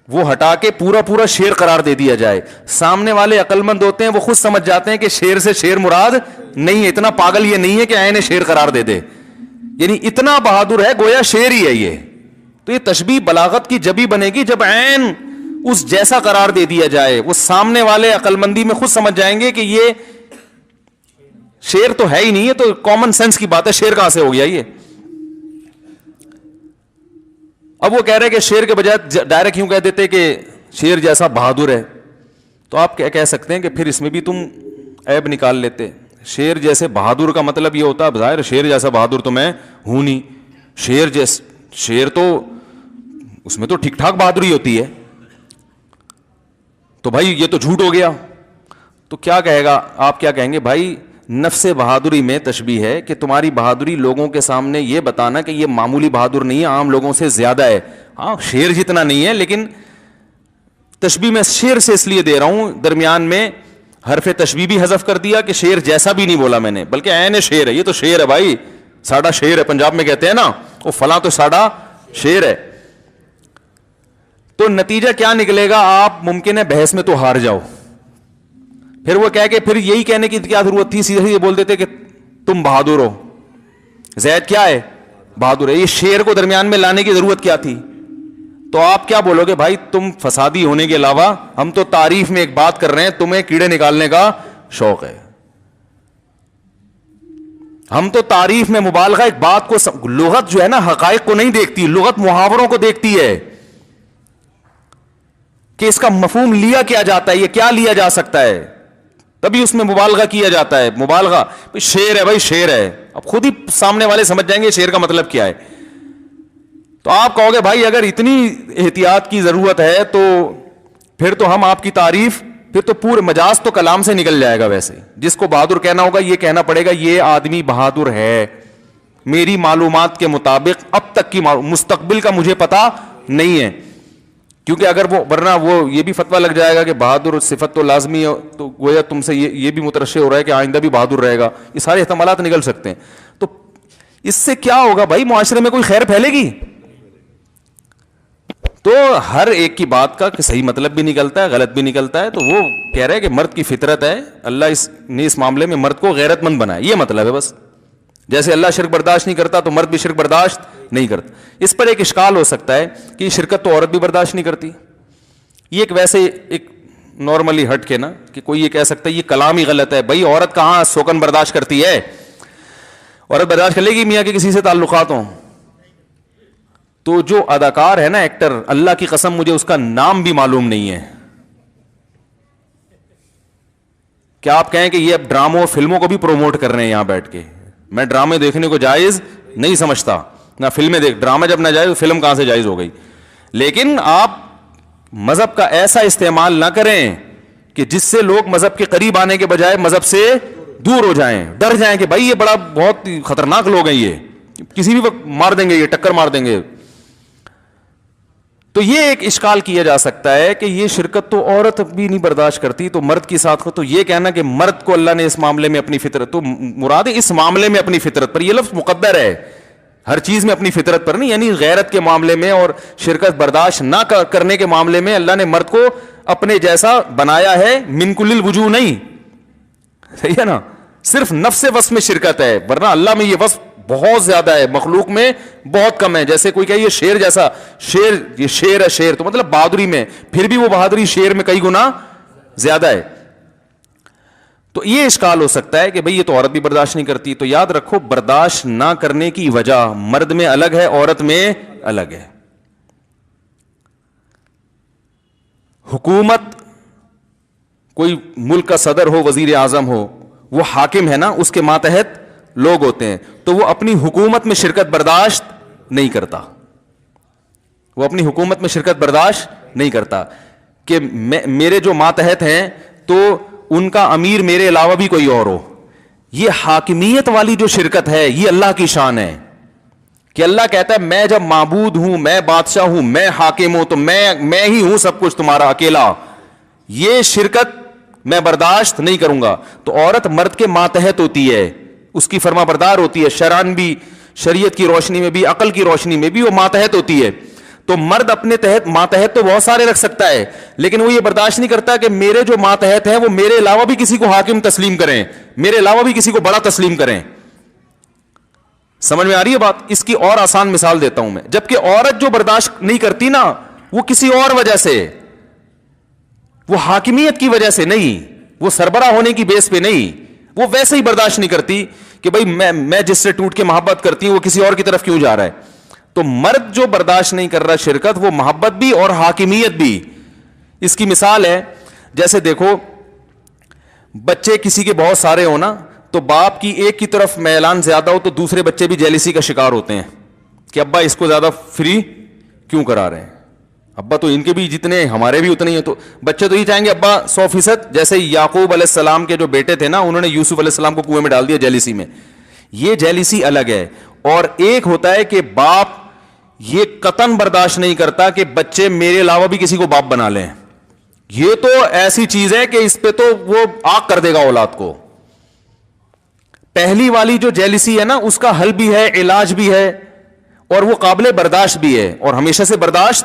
وہ ہٹا کے پورا پورا شیر قرار دے دیا جائے. سامنے والے عقل مند ہوتے ہیں, وہ خود سمجھ جاتے ہیں کہ شیر سے شیر مراد نہیں ہے, اتنا پاگل یہ نہیں ہے کہ عین شیر قرار دے دے, یعنی اتنا بہادر ہے گویا شیر ہی ہے یہ. تو یہ تشبیہ بلاغت کی جبھی بنے گی جب عین اس جیسا قرار دے دیا جائے. وہ سامنے والے عقل مندی میں خود سمجھ جائیں گے کہ یہ شیر تو ہے ہی نہیں ہے, تو کامن سینس کی بات ہے, شیر کہاں سے ہو گیا یہ. اب وہ کہہ رہے کہ شیر کے بجائے ڈائریکٹ یوں کہہ دیتے کہ شیر جیسا بہادر ہے, تو آپ کیا کہہ سکتے ہیں کہ پھر اس میں بھی تم عیب نکال لیتے. شیر جیسے بہادر کا مطلب یہ ہوتا ہے ظاہر شیر جیسا بہادر تو میں ہوں نہیں, شیر تو اس میں تو ٹھیک ٹھاک بہادری ہوتی ہے, تو بھائی یہ تو جھوٹ ہو گیا. تو کیا کہے گا, آپ کیا کہیں گے بھائی نفس بہادری میں تشبیہ ہے کہ تمہاری بہادری لوگوں کے سامنے یہ بتانا کہ یہ معمولی بہادر نہیں ہے, عام لوگوں سے زیادہ ہے. ہاں شیر جتنا نہیں ہے, لیکن تشبیہ میں شیر سے اس لیے دے رہا ہوں درمیان میں حرف تشبیہ بھی حذف کر دیا کہ شیر جیسا بھی نہیں بولا میں نے, بلکہ عین شیر ہے, یہ تو شیر ہے بھائی, ساڈا شیر ہے, پنجاب میں کہتے ہیں نا وہ فلاں تو ساڈا شیر ہے. تو نتیجہ کیا نکلے گا, آپ ممکن ہے بحث میں تو ہار جاؤ. پھر وہ کہہ کے پھر یہی کہنے کی کیا ضرورت تھی, سیدھے یہ بول دیتے کہ تم بہادر ہو, زید کیا ہے بہادر ہے, یہ شیر کو درمیان میں لانے کی ضرورت کیا تھی؟ تو آپ کیا بولو گے بھائی تم فسادی ہونے کے علاوہ ہم تو تعریف میں ایک بات کر رہے ہیں, تمہیں کیڑے نکالنے کا شوق ہے. ہم تو تعریف میں مبالغہ ایک بات کو لغت جو ہے نا حقائق کو نہیں دیکھتی, لغت محاوروں کو دیکھتی ہے کہ اس کا مفہوم لیا کیا جاتا ہے, یہ کیا لیا جا سکتا ہے, تبھی اس میں مبالغہ کیا جاتا ہے. مبالغہ شیر ہے بھائی شیر ہے, اب خود ہی سامنے والے سمجھ جائیں گے شیر کا مطلب کیا ہے. تو آپ کہو گے بھائی اگر اتنی احتیاط کی ضرورت ہے تو پھر تو ہم آپ کی تعریف, پھر تو پورے مجاز تو کلام سے نکل جائے گا. ویسے جس کو بہادر کہنا ہوگا یہ کہنا پڑے گا یہ آدمی بہادر ہے, میری معلومات کے مطابق اب تک کی مستقبل کا مجھے پتا نہیں ہے, کیونکہ اگر وہ ورنہ وہ یہ بھی فتویٰ لگ جائے گا کہ بہادر صفت تو لازمی ہے, تو گویا تم سے یہ بھی مترشح ہو رہا ہے کہ آئندہ بھی بہادر رہے گا. یہ سارے احتمالات نکل سکتے ہیں. تو اس سے کیا ہوگا بھائی, معاشرے میں کوئی خیر پھیلے گی؟ تو ہر ایک کی بات کا صحیح مطلب بھی نکلتا ہے, غلط بھی نکلتا ہے. تو وہ کہہ رہے ہیں کہ مرد کی فطرت ہے, اللہ نے اس معاملے میں مرد کو غیرت مند بنایا, یہ مطلب ہے بس. جیسے اللہ شرک برداشت نہیں کرتا تو مرد بھی شرک برداشت نہیں کرتا. اس پر ایک اشکال ہو سکتا ہے کہ یہ شرکت تو عورت بھی برداشت نہیں کرتی. یہ ایک ویسے ایک نارملی ہٹ کے نا کہ کوئی یہ کہہ سکتا ہے یہ کلام ہی غلط ہے. بھائی عورت کہاں سوکن برداشت کرتی ہے, عورت برداشت کر لے گی میاں کے کسی سے تعلقات ہوں, تو جو اداکار ہے نا ایکٹر, اللہ کی قسم مجھے اس کا نام بھی معلوم نہیں ہے. کیا آپ کہیں کہ یہ اب ڈراموں فلموں کو بھی پروموٹ کر رہے ہیں یہاں بیٹھ کے؟ میں ڈرامے دیکھنے کو جائز نہیں سمجھتا, نہ فلمیں ڈرامہ جب نہ جائز فلم کہاں سے جائز ہو گئی. لیکن آپ مذہب کا ایسا استعمال نہ کریں کہ جس سے لوگ مذہب کے قریب آنے کے بجائے مذہب سے دور ہو جائیں, ڈر جائیں کہ بھائی یہ بڑا بہت خطرناک لوگ ہیں, یہ کسی بھی وقت مار دیں گے, یہ ٹکر مار دیں گے. تو یہ ایک اشکال کیا جا سکتا ہے کہ یہ شرکت تو عورت بھی نہیں برداشت کرتی, تو مرد کی ساتھ کو, تو یہ کہنا کہ مرد کو اللہ نے اس معاملے میں اپنی فطرت, تو مراد ہے اس معاملے میں اپنی فطرت پر, یہ لفظ مقدر ہے, ہر چیز میں اپنی فطرت پر نہیں, یعنی غیرت کے معاملے میں اور شرکت برداشت نہ کرنے کے معاملے میں اللہ نے مرد کو اپنے جیسا بنایا ہے, من کل الوجوہ نہیں, صحیح ہے نا, صرف نفس وصف میں شرکت ہے, ورنہ اللہ میں یہ وصف بہت زیادہ ہے, مخلوق میں بہت کم ہے. جیسے کوئی کہ یہ شیر جیسا, شیر یہ شیر ہے, شیر تو مطلب بہادری میں, پھر بھی وہ بہادری شیر میں کئی گنا زیادہ ہے. تو یہ اشکال ہو سکتا ہے کہ بھئی یہ تو عورت بھی برداشت نہیں کرتی. تو یاد رکھو برداشت نہ کرنے کی وجہ مرد میں الگ ہے, عورت میں الگ ہے. حکومت, کوئی ملک کا صدر ہو, وزیر اعظم ہو, وہ حاکم ہے نا, اس کے ماتحت لوگ ہوتے ہیں, تو وہ اپنی حکومت میں شرکت برداشت نہیں کرتا, وہ اپنی حکومت میں شرکت برداشت نہیں کرتا کہ میرے جو ماتحت ہیں تو ان کا امیر میرے علاوہ بھی کوئی اور ہو. یہ حاکمیت والی جو شرکت ہے یہ اللہ کی شان ہے کہ اللہ کہتا ہے میں جب معبود ہوں, میں بادشاہ ہوں, میں حاکم ہوں, تو میں ہی ہوں سب کچھ تمہارا اکیلا. یہ شرکت میں برداشت نہیں کروں گا. تو عورت مرد کے ماتحت ہوتی ہے, اس کی فرما بردار ہوتی ہے, شرعن بھی, شریعت کی روشنی میں بھی, عقل کی روشنی میں بھی وہ ماتحت ہوتی ہے. تو مرد اپنے تحت ماتحت تو بہت سارے رکھ سکتا ہے, لیکن وہ یہ برداشت نہیں کرتا کہ میرے جو ماتحت ہیں وہ میرے علاوہ بھی کسی کو حاکم تسلیم کریں, میرے علاوہ بھی کسی کو بڑا تسلیم کریں. سمجھ میں آ رہی ہے بات؟ اس کی اور آسان مثال دیتا ہوں میں. جبکہ عورت جو برداشت نہیں کرتی نا, وہ کسی اور وجہ سے, وہ حاکمیت کی وجہ سے نہیں, وہ سربراہ ہونے کی بیس پہ نہیں, وہ ویسے ہی برداشت نہیں کرتی کہ بھئی میں جس سے ٹوٹ کے محبت کرتی ہوں وہ کسی اور کی طرف کیوں جا رہا ہے. تو مرد جو برداشت نہیں کر رہا شرکت, وہ محبت بھی اور حاکمیت بھی. اس کی مثال ہے, جیسے دیکھو بچے کسی کے بہت سارے ہو نا, تو باپ کی ایک کی طرف میلان زیادہ ہو تو دوسرے بچے بھی جیلسی کا شکار ہوتے ہیں کہ ابا اس کو زیادہ فری کیوں کرا رہے ہیں, ابا تو ان کے بھی جتنے ہمارے بھی اتنے ہی ہیں. تو بچے تو یہ چاہیں گے ابا 100%, جیسے یعقوب علیہ السلام کے جو بیٹے تھے نا, انہوں نے یوسف علیہ السلام کو کنویں میں ڈال دیا جیلسی میں. یہ جیلسی الگ ہے. اور ایک ہوتا ہے کہ باپ یہ قطعاً برداشت نہیں کرتا کہ بچے میرے علاوہ بھی کسی کو باپ بنا لیں. یہ تو ایسی چیز ہے کہ اس پہ تو وہ آگ کر دے گا اولاد کو. پہلی والی جو جیلسی ہے نا, اس کا حل بھی ہے, علاج بھی ہے, اور وہ قابل برداشت بھی ہے, اور ہمیشہ سے برداشت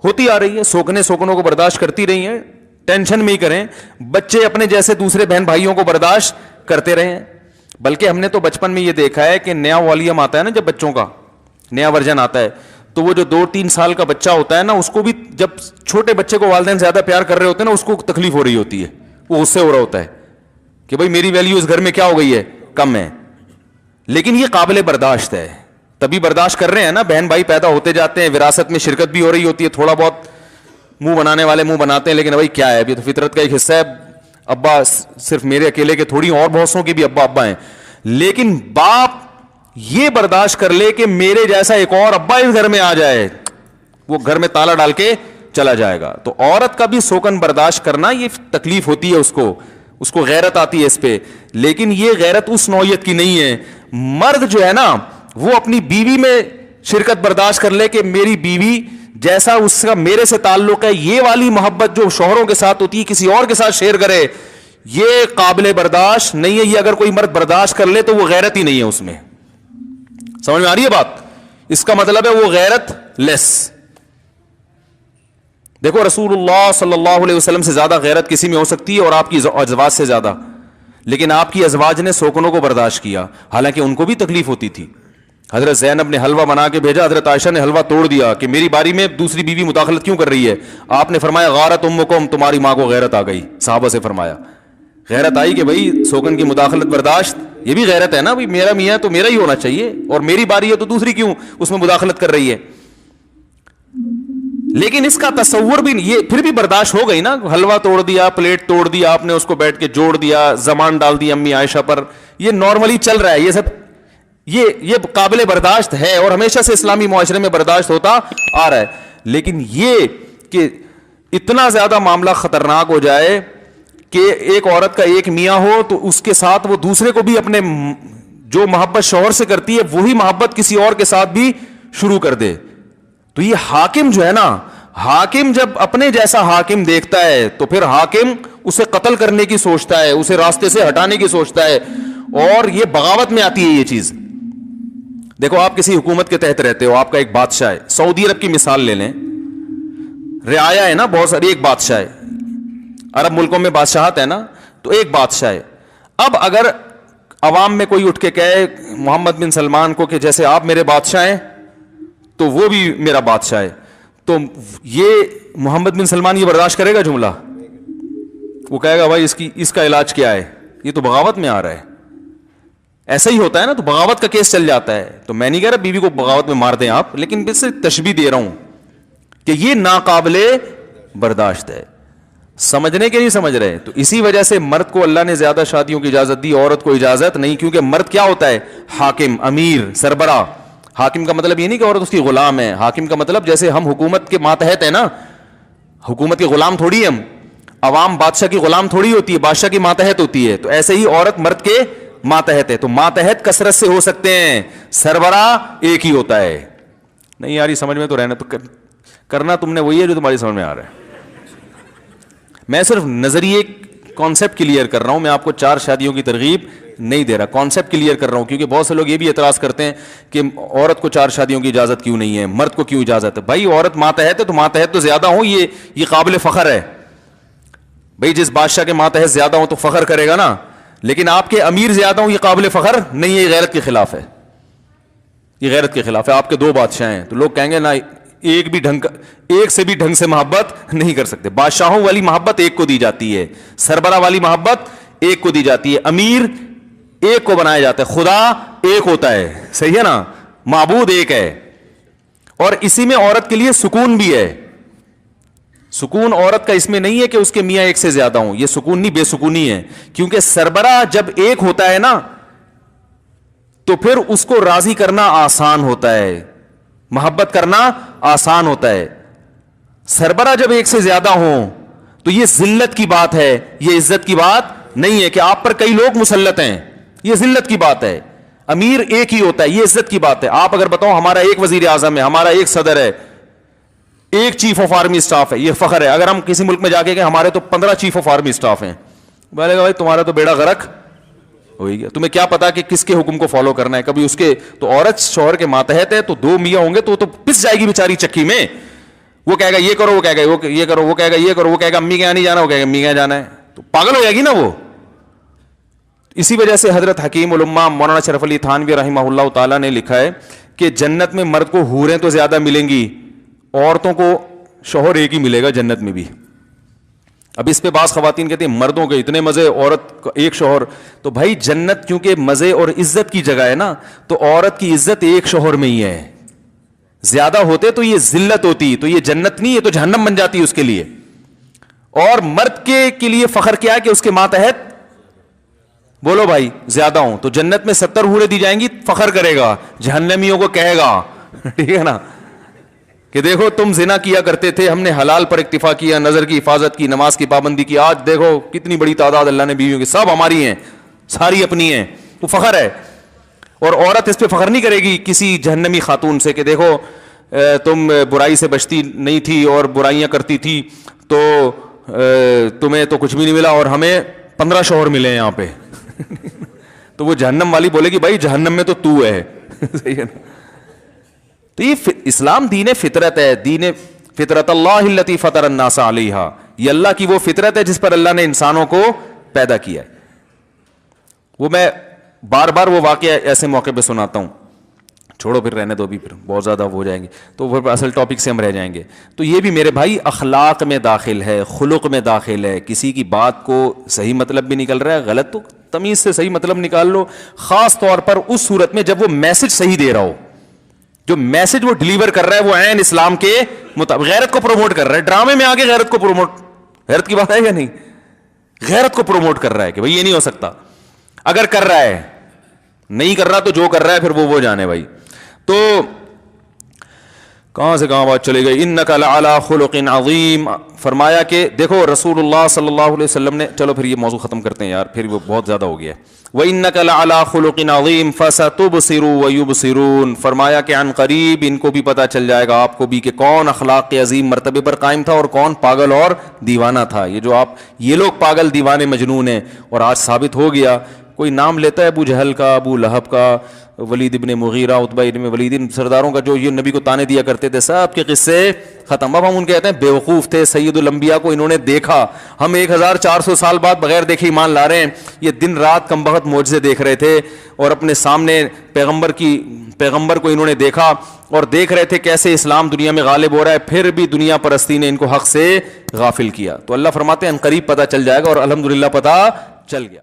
ہوتی آ رہی ہے. سوکنوں کو برداشت کرتی رہی ہیں, ٹینشن میں ہی کریں. بچے اپنے جیسے دوسرے بہن بھائیوں کو برداشت کرتے رہے ہیں. بلکہ ہم نے تو بچپن میں یہ دیکھا ہے کہ نیا والیوم آتا ہے نا, جب بچوں کا نیا ورژن آتا ہے, تو وہ جو 2-3 سال کا بچہ ہوتا ہے نا, اس کو بھی جب چھوٹے بچے کو والدین زیادہ پیار کر رہے ہوتے ہیں نا, اس کو تکلیف ہو رہی ہوتی ہے, وہ اس سے ہو رہا ہوتا ہے کہ بھائی میری ویلیو اس گھر میں کیا ہو گئی ہے, کم ہے. لیکن یہ قابل برداشت ہے, تبھی برداشت کر رہے ہیں نا. بہن بھائی پیدا ہوتے جاتے ہیں, وراثت میں شرکت بھی ہو رہی ہوتی ہے, تھوڑا بہت منہ بنانے والے منہ بناتے ہیں, لیکن بھائی کیا ہے, ابھی تو فطرت کا ایک حصہ ہے. ابا صرف میرے اکیلے کے تھوڑی, اور بہت سو کے بھی ابا ہیں. لیکن باپ یہ برداشت کر لے کہ میرے جیسا ایک اور ابا اس گھر میں آ جائے, وہ گھر میں تالا ڈال کے چلا جائے گا. تو عورت کا بھی سوکن برداشت کرنا یہ تکلیف ہوتی ہے, اس کو غیرت آتی ہے اس پہ. لیکن یہ غیرت اس نوعیت کی نہیں ہے. مرد جو ہے نا, وہ اپنی بیوی میں شرکت برداشت کر لے کہ میری بیوی جیسا اس کا میرے سے تعلق ہے, یہ والی محبت جو شوہروں کے ساتھ ہوتی ہے کسی اور کے ساتھ شیئر کرے, یہ قابل برداشت نہیں ہے. یہ اگر کوئی مرد برداشت کر لے تو وہ غیرت ہی نہیں ہے اس میں. سمجھ میں آ رہی ہے بات؟ اس کا مطلب ہے وہ غیرت لیس. دیکھو رسول اللہ صلی اللہ علیہ وسلم سے زیادہ غیرت کسی میں ہو سکتی ہے, اور آپ کی ازواج سے زیادہ, لیکن آپ کی ازواج نے سوکنوں کو برداشت کیا, حالانکہ ان کو بھی تکلیف ہوتی تھی. حضرت زینب نے حلوہ بنا کے بھیجا, حضرت عائشہ نے حلوہ توڑ دیا کہ میری باری میں دوسری بیوی مداخلت کیوں کر رہی ہے. آپ نے فرمایا غارت امکم, تمہاری ماں کو غیرت آ گئی. صحابہ سے فرمایا غیرت آئی کہ بھائی سوکن کی مداخلت برداشت, یہ بھی غیرت ہے نا, بھائی میرا میاں تو میرا ہی ہونا چاہیے, اور میری باری ہے تو دوسری کیوں اس میں مداخلت کر رہی ہے. لیکن اس کا تصور بھی نہیں, یہ پھر بھی برداشت ہو گئی نا, حلوہ توڑ دیا, پلیٹ توڑ دیا آپ نے, اس کو بیٹھ کے جوڑ دیا, زمان ڈال دیا امی عائشہ پر, یہ نارملی چل رہا ہے, یہ سب یہ قابل برداشت ہے اور ہمیشہ سے اسلامی معاشرے میں برداشت ہوتا آ رہا ہے. لیکن یہ کہ اتنا زیادہ معاملہ خطرناک ہو جائے کہ ایک عورت کا ایک میاں ہو تو اس کے ساتھ وہ دوسرے کو بھی اپنے جو محبت شوہر سے کرتی ہے وہی محبت کسی اور کے ساتھ بھی شروع کر دے, تو یہ حاکم جو ہے نا, حاکم جب اپنے جیسا حاکم دیکھتا ہے تو پھر حاکم اسے قتل کرنے کی سوچتا ہے, اسے راستے سے ہٹانے کی سوچتا ہے, اور یہ بغاوت میں آتی ہے یہ چیز. دیکھو آپ کسی حکومت کے تحت رہتے ہو, آپ کا ایک بادشاہ ہے, سعودی عرب کی مثال لے لیں, رعایا ہے نا بہت ساری, ایک بادشاہ ہے, عرب ملکوں میں بادشاہت ہے نا, تو ایک بادشاہ ہے. اب اگر عوام میں کوئی اٹھ کے کہے محمد بن سلمان کو کہ جیسے آپ میرے بادشاہ ہیں تو وہ بھی میرا بادشاہ ہے, تو یہ محمد بن سلمان یہ برداشت کرے گا جملہ؟ وہ کہے گا بھائی اس کا علاج کیا ہے, یہ تو بغاوت میں آ رہا ہے. ایسا ہی ہوتا ہے نا, تو بغاوت کا کیس چل جاتا ہے. تو میں نہیں کہہ رہا بیوی کو بغاوت میں مار دیں آپ, لیکن اس سے تشبیہ دے رہا ہوں کہ یہ ناقابل برداشت ہے. سمجھنے کے نہیں سمجھ رہے. تو اسی وجہ سے مرد کو اللہ نے زیادہ شادیوں کی اجازت دی, عورت کو اجازت نہیں, کیونکہ مرد کیا ہوتا ہے؟ حاکم, امیر, سربراہ. حاکم کا مطلب یہ نہیں کہ عورت اس کی غلام ہے, حاکم کا مطلب جیسے ہم حکومت کے ماتحت ہیں نا, حکومت کے غلام تھوڑی ہم, عوام بادشاہ کی غلام تھوڑی ہوتی ہے, بادشاہ کی ماتحت ہوتی ہے. تو ایسے ہی عورت مرد کے ماتحت ہے. تو ماتحت کثرت سے ہو سکتے ہیں, سربراہ ایک ہی ہوتا ہے. نہیں یار یہ سمجھ میں تو رہنا, تو کرنا تم نے وہی ہے جو تمہاری سمجھ میں آ رہا ہے. میں صرف نظریے کانسیپٹ کلیئر کر رہا ہوں, میں آپ کو 4 شادیوں کی ترغیب نہیں دے رہا, کانسیپٹ کلیئر کر رہا ہوں. کیونکہ بہت سے لوگ یہ بھی اعتراض کرتے ہیں کہ عورت کو 4 شادیوں کی اجازت کیوں نہیں ہے, مرد کو کیوں اجازت ہے. بھائی عورت ماتحت ہے تو ماتحت تو زیادہ ہوں, یہ قابل فخر ہے. بھائی جس بادشاہ کے ماتحت زیادہ ہوں تو فخر کرے گا نا, لیکن آپ کے امیر زیادہ ہوں یہ قابل فخر نہیں ہے, یہ غیرت کے خلاف ہے. یہ غیرت کے خلاف ہے. آپ کے 2 بادشاہ ہیں تو لوگ کہیں گے نا ایک سے بھی ڈھنگ سے محبت نہیں کر سکتے. بادشاہوں والی محبت ایک کو دی جاتی ہے, سربراہ والی محبت ایک کو دی جاتی ہے, امیر ایک کو بنایا جاتا ہے, خدا ایک ہوتا ہے, صحیح ہے نا, معبود ایک ہے. اور اسی میں عورت کے لیے سکون بھی ہے. سکون عورت کا اس میں نہیں ہے کہ اس کے میاں ایک سے زیادہ ہوں, یہ سکون نہیں, بے سکونی ہے. کیونکہ سربراہ جب ایک ہوتا ہے نا تو پھر اس کو راضی کرنا آسان ہوتا ہے, محبت کرنا آسان ہوتا ہے. سربراہ جب ایک سے زیادہ ہوں تو یہ ذلت کی بات ہے, یہ عزت کی بات نہیں ہے کہ آپ پر کئی لوگ مسلط ہیں, یہ ذلت کی بات ہے. امیر ایک ہی ہوتا ہے, یہ عزت کی بات ہے. آپ اگر بتاؤ ہمارا ایک وزیر اعظم ہے, ہمارا ایک صدر ہے, ایک چیف آف آرمی اسٹاف ہے, یہ فخر ہے. اگر ہم کسی ملک میں جا کے کہ ہمارے تو 15 چیف آف آرمی اسٹاف ہیں, بولے گا بھائی تمہارا تو بیڑا غرق ہو گیا, تمہیں کیا پتا کہ کس کے حکم کو فالو کرنا ہے. کبھی اس کے تو عورت شوہر کے ماتحت ہے تو 2 میاں ہوں گے تو پس جائے گی بیچاری چکی میں. وہ کہے گا یہ کرو, وہ کہے گا یہ کرو, وہ کہے گا یہ کرو, وہ کہے گا امی کے یہاں نہیں جانا, وہ کہے گا امی کے یہاں جانا ہے, تو پاگل ہو جائے گی نا وہ. اسی وجہ سے حضرت حکیم الامہ مولانا شرف علی تھانوی رحمہ اللہ تعالیٰ نے لکھا ہے کہ جنت میں مرد کو حوریں تو زیادہ ملیں گی, عورتوں کو شوہر ایک ہی ملے گا جنت میں بھی. اب اس پہ بعض خواتین کہتے ہیں مردوں کے اتنے مزے, عورت کا ایک شوہر. تو بھائی جنت کیونکہ مزے اور عزت کی جگہ ہے نا, تو عورت کی عزت ایک شوہر میں ہی ہے. زیادہ ہوتے تو یہ ذلت ہوتی, تو یہ جنت نہیں, یہ تو جہنم بن جاتی اس کے لیے. اور مرد کے لیے فخر کیا ہے کہ اس کے ماتحت بولو بھائی زیادہ ہوں, تو جنت میں 70 حوریں دی جائیں گی, فخر کرے گا, جہنمیوں کو کہے گا ٹھیک ہے نا کہ دیکھو تم زنا کیا کرتے تھے, ہم نے حلال پر اکتفا کیا, نظر کی حفاظت کی, نماز کی پابندی کی, آج دیکھو کتنی بڑی تعداد اللہ نے بیویوں کی, سب ہماری ہیں, ساری اپنی ہیں. تو فخر ہے. اور عورت اس پہ فخر نہیں کرے گی کسی جہنمی خاتون سے کہ دیکھو تم برائی سے بچتی نہیں تھی اور برائیاں کرتی تھی تو تمہیں تو کچھ بھی نہیں ملا اور ہمیں 15 شوہر ملے ہیں یہاں پہ تو وہ جہنم والی بولے گی بھائی جہنم میں تو ہے صحیح ہے نا. تو یہ اسلام دین فطرت ہے, دین فطرت اللہ التی فطر الناس علیہا, یہ اللہ کی وہ فطرت ہے جس پر اللہ نے انسانوں کو پیدا کیا ہے. وہ میں بار بار وہ واقعہ ایسے موقع پہ سناتا ہوں, چھوڑو پھر رہنے دو, بھی پھر بہت زیادہ ہو جائیں گے تو پھر اصل ٹاپک سے ہم رہ جائیں گے. تو یہ بھی میرے بھائی اخلاق میں داخل ہے, خلق میں داخل ہے. کسی کی بات کو صحیح مطلب بھی نکل رہا ہے, غلط تو تمیز سے صحیح مطلب نکال لو, خاص طور پر اس صورت میں جب وہ میسج صحیح دے رہا ہو, جو میسج وہ ڈلیور کر رہا ہے وہ عین اسلام کے مطابق غیرت کو پروموٹ کر رہا ہے. ڈرامے میں آگے غیرت کو پروموٹ, غیرت کی بات ہے یا نہیں, غیرت کو پروموٹ کر رہا ہے کہ بھائی یہ نہیں ہو سکتا. اگر کر رہا ہے, نہیں کر رہا تو جو کر رہا ہے پھر وہ جانے بھائی. تو کہاں سے کہاں بات چلے گئی, انک لعلی خلق عظیم. فرمایا کہ دیکھو رسول اللہ صلی اللہ علیہ وسلم نے, چلو پھر یہ موضوع ختم کرتے ہیں یار, پھر وہ بہت زیادہ ہو گیا. وَإِنَّكَ لَعَلَىٰ خُلُقٍ عَظِيمٍ فَسَتُبْصِرُ وَيُبْصِرُونَ. فرمایا کہ عن قریب ان کو بھی پتہ چل جائے گا, آپ کو بھی, کہ کون اخلاق کے عظیم مرتبے پر قائم تھا اور کون پاگل اور دیوانہ تھا. یہ جو یہ لوگ پاگل دیوانے مجنون ہیں, اور آج ثابت ہو گیا. کوئی نام لیتا ہے ابو جہل کا, ابو لہب کا, ولید ابن مغیرہ, عتبہ ابن ولید, ان سرداروں کا جو یہ نبی کو تانے دیا کرتے تھے, سب کے قصے ختم. اب ہم ان کہتے ہیں بیوقوف تھے, سید الانبیاء کو انہوں نے دیکھا, ہم 1400 سال بعد بغیر دیکھے ایمان لا رہے ہیں. یہ دن رات کم بخت معجزے دیکھ رہے تھے, اور اپنے سامنے پیغمبر کو انہوں نے دیکھا, اور دیکھ رہے تھے کیسے اسلام دنیا میں غالب ہو رہا ہے, پھر بھی دنیا پرستی نے ان کو حق سے غافل کیا. تو اللہ فرماتے ہیں ان قریب پتہ چل جائے گا, اور الحمدللہ پتہ چل گیا.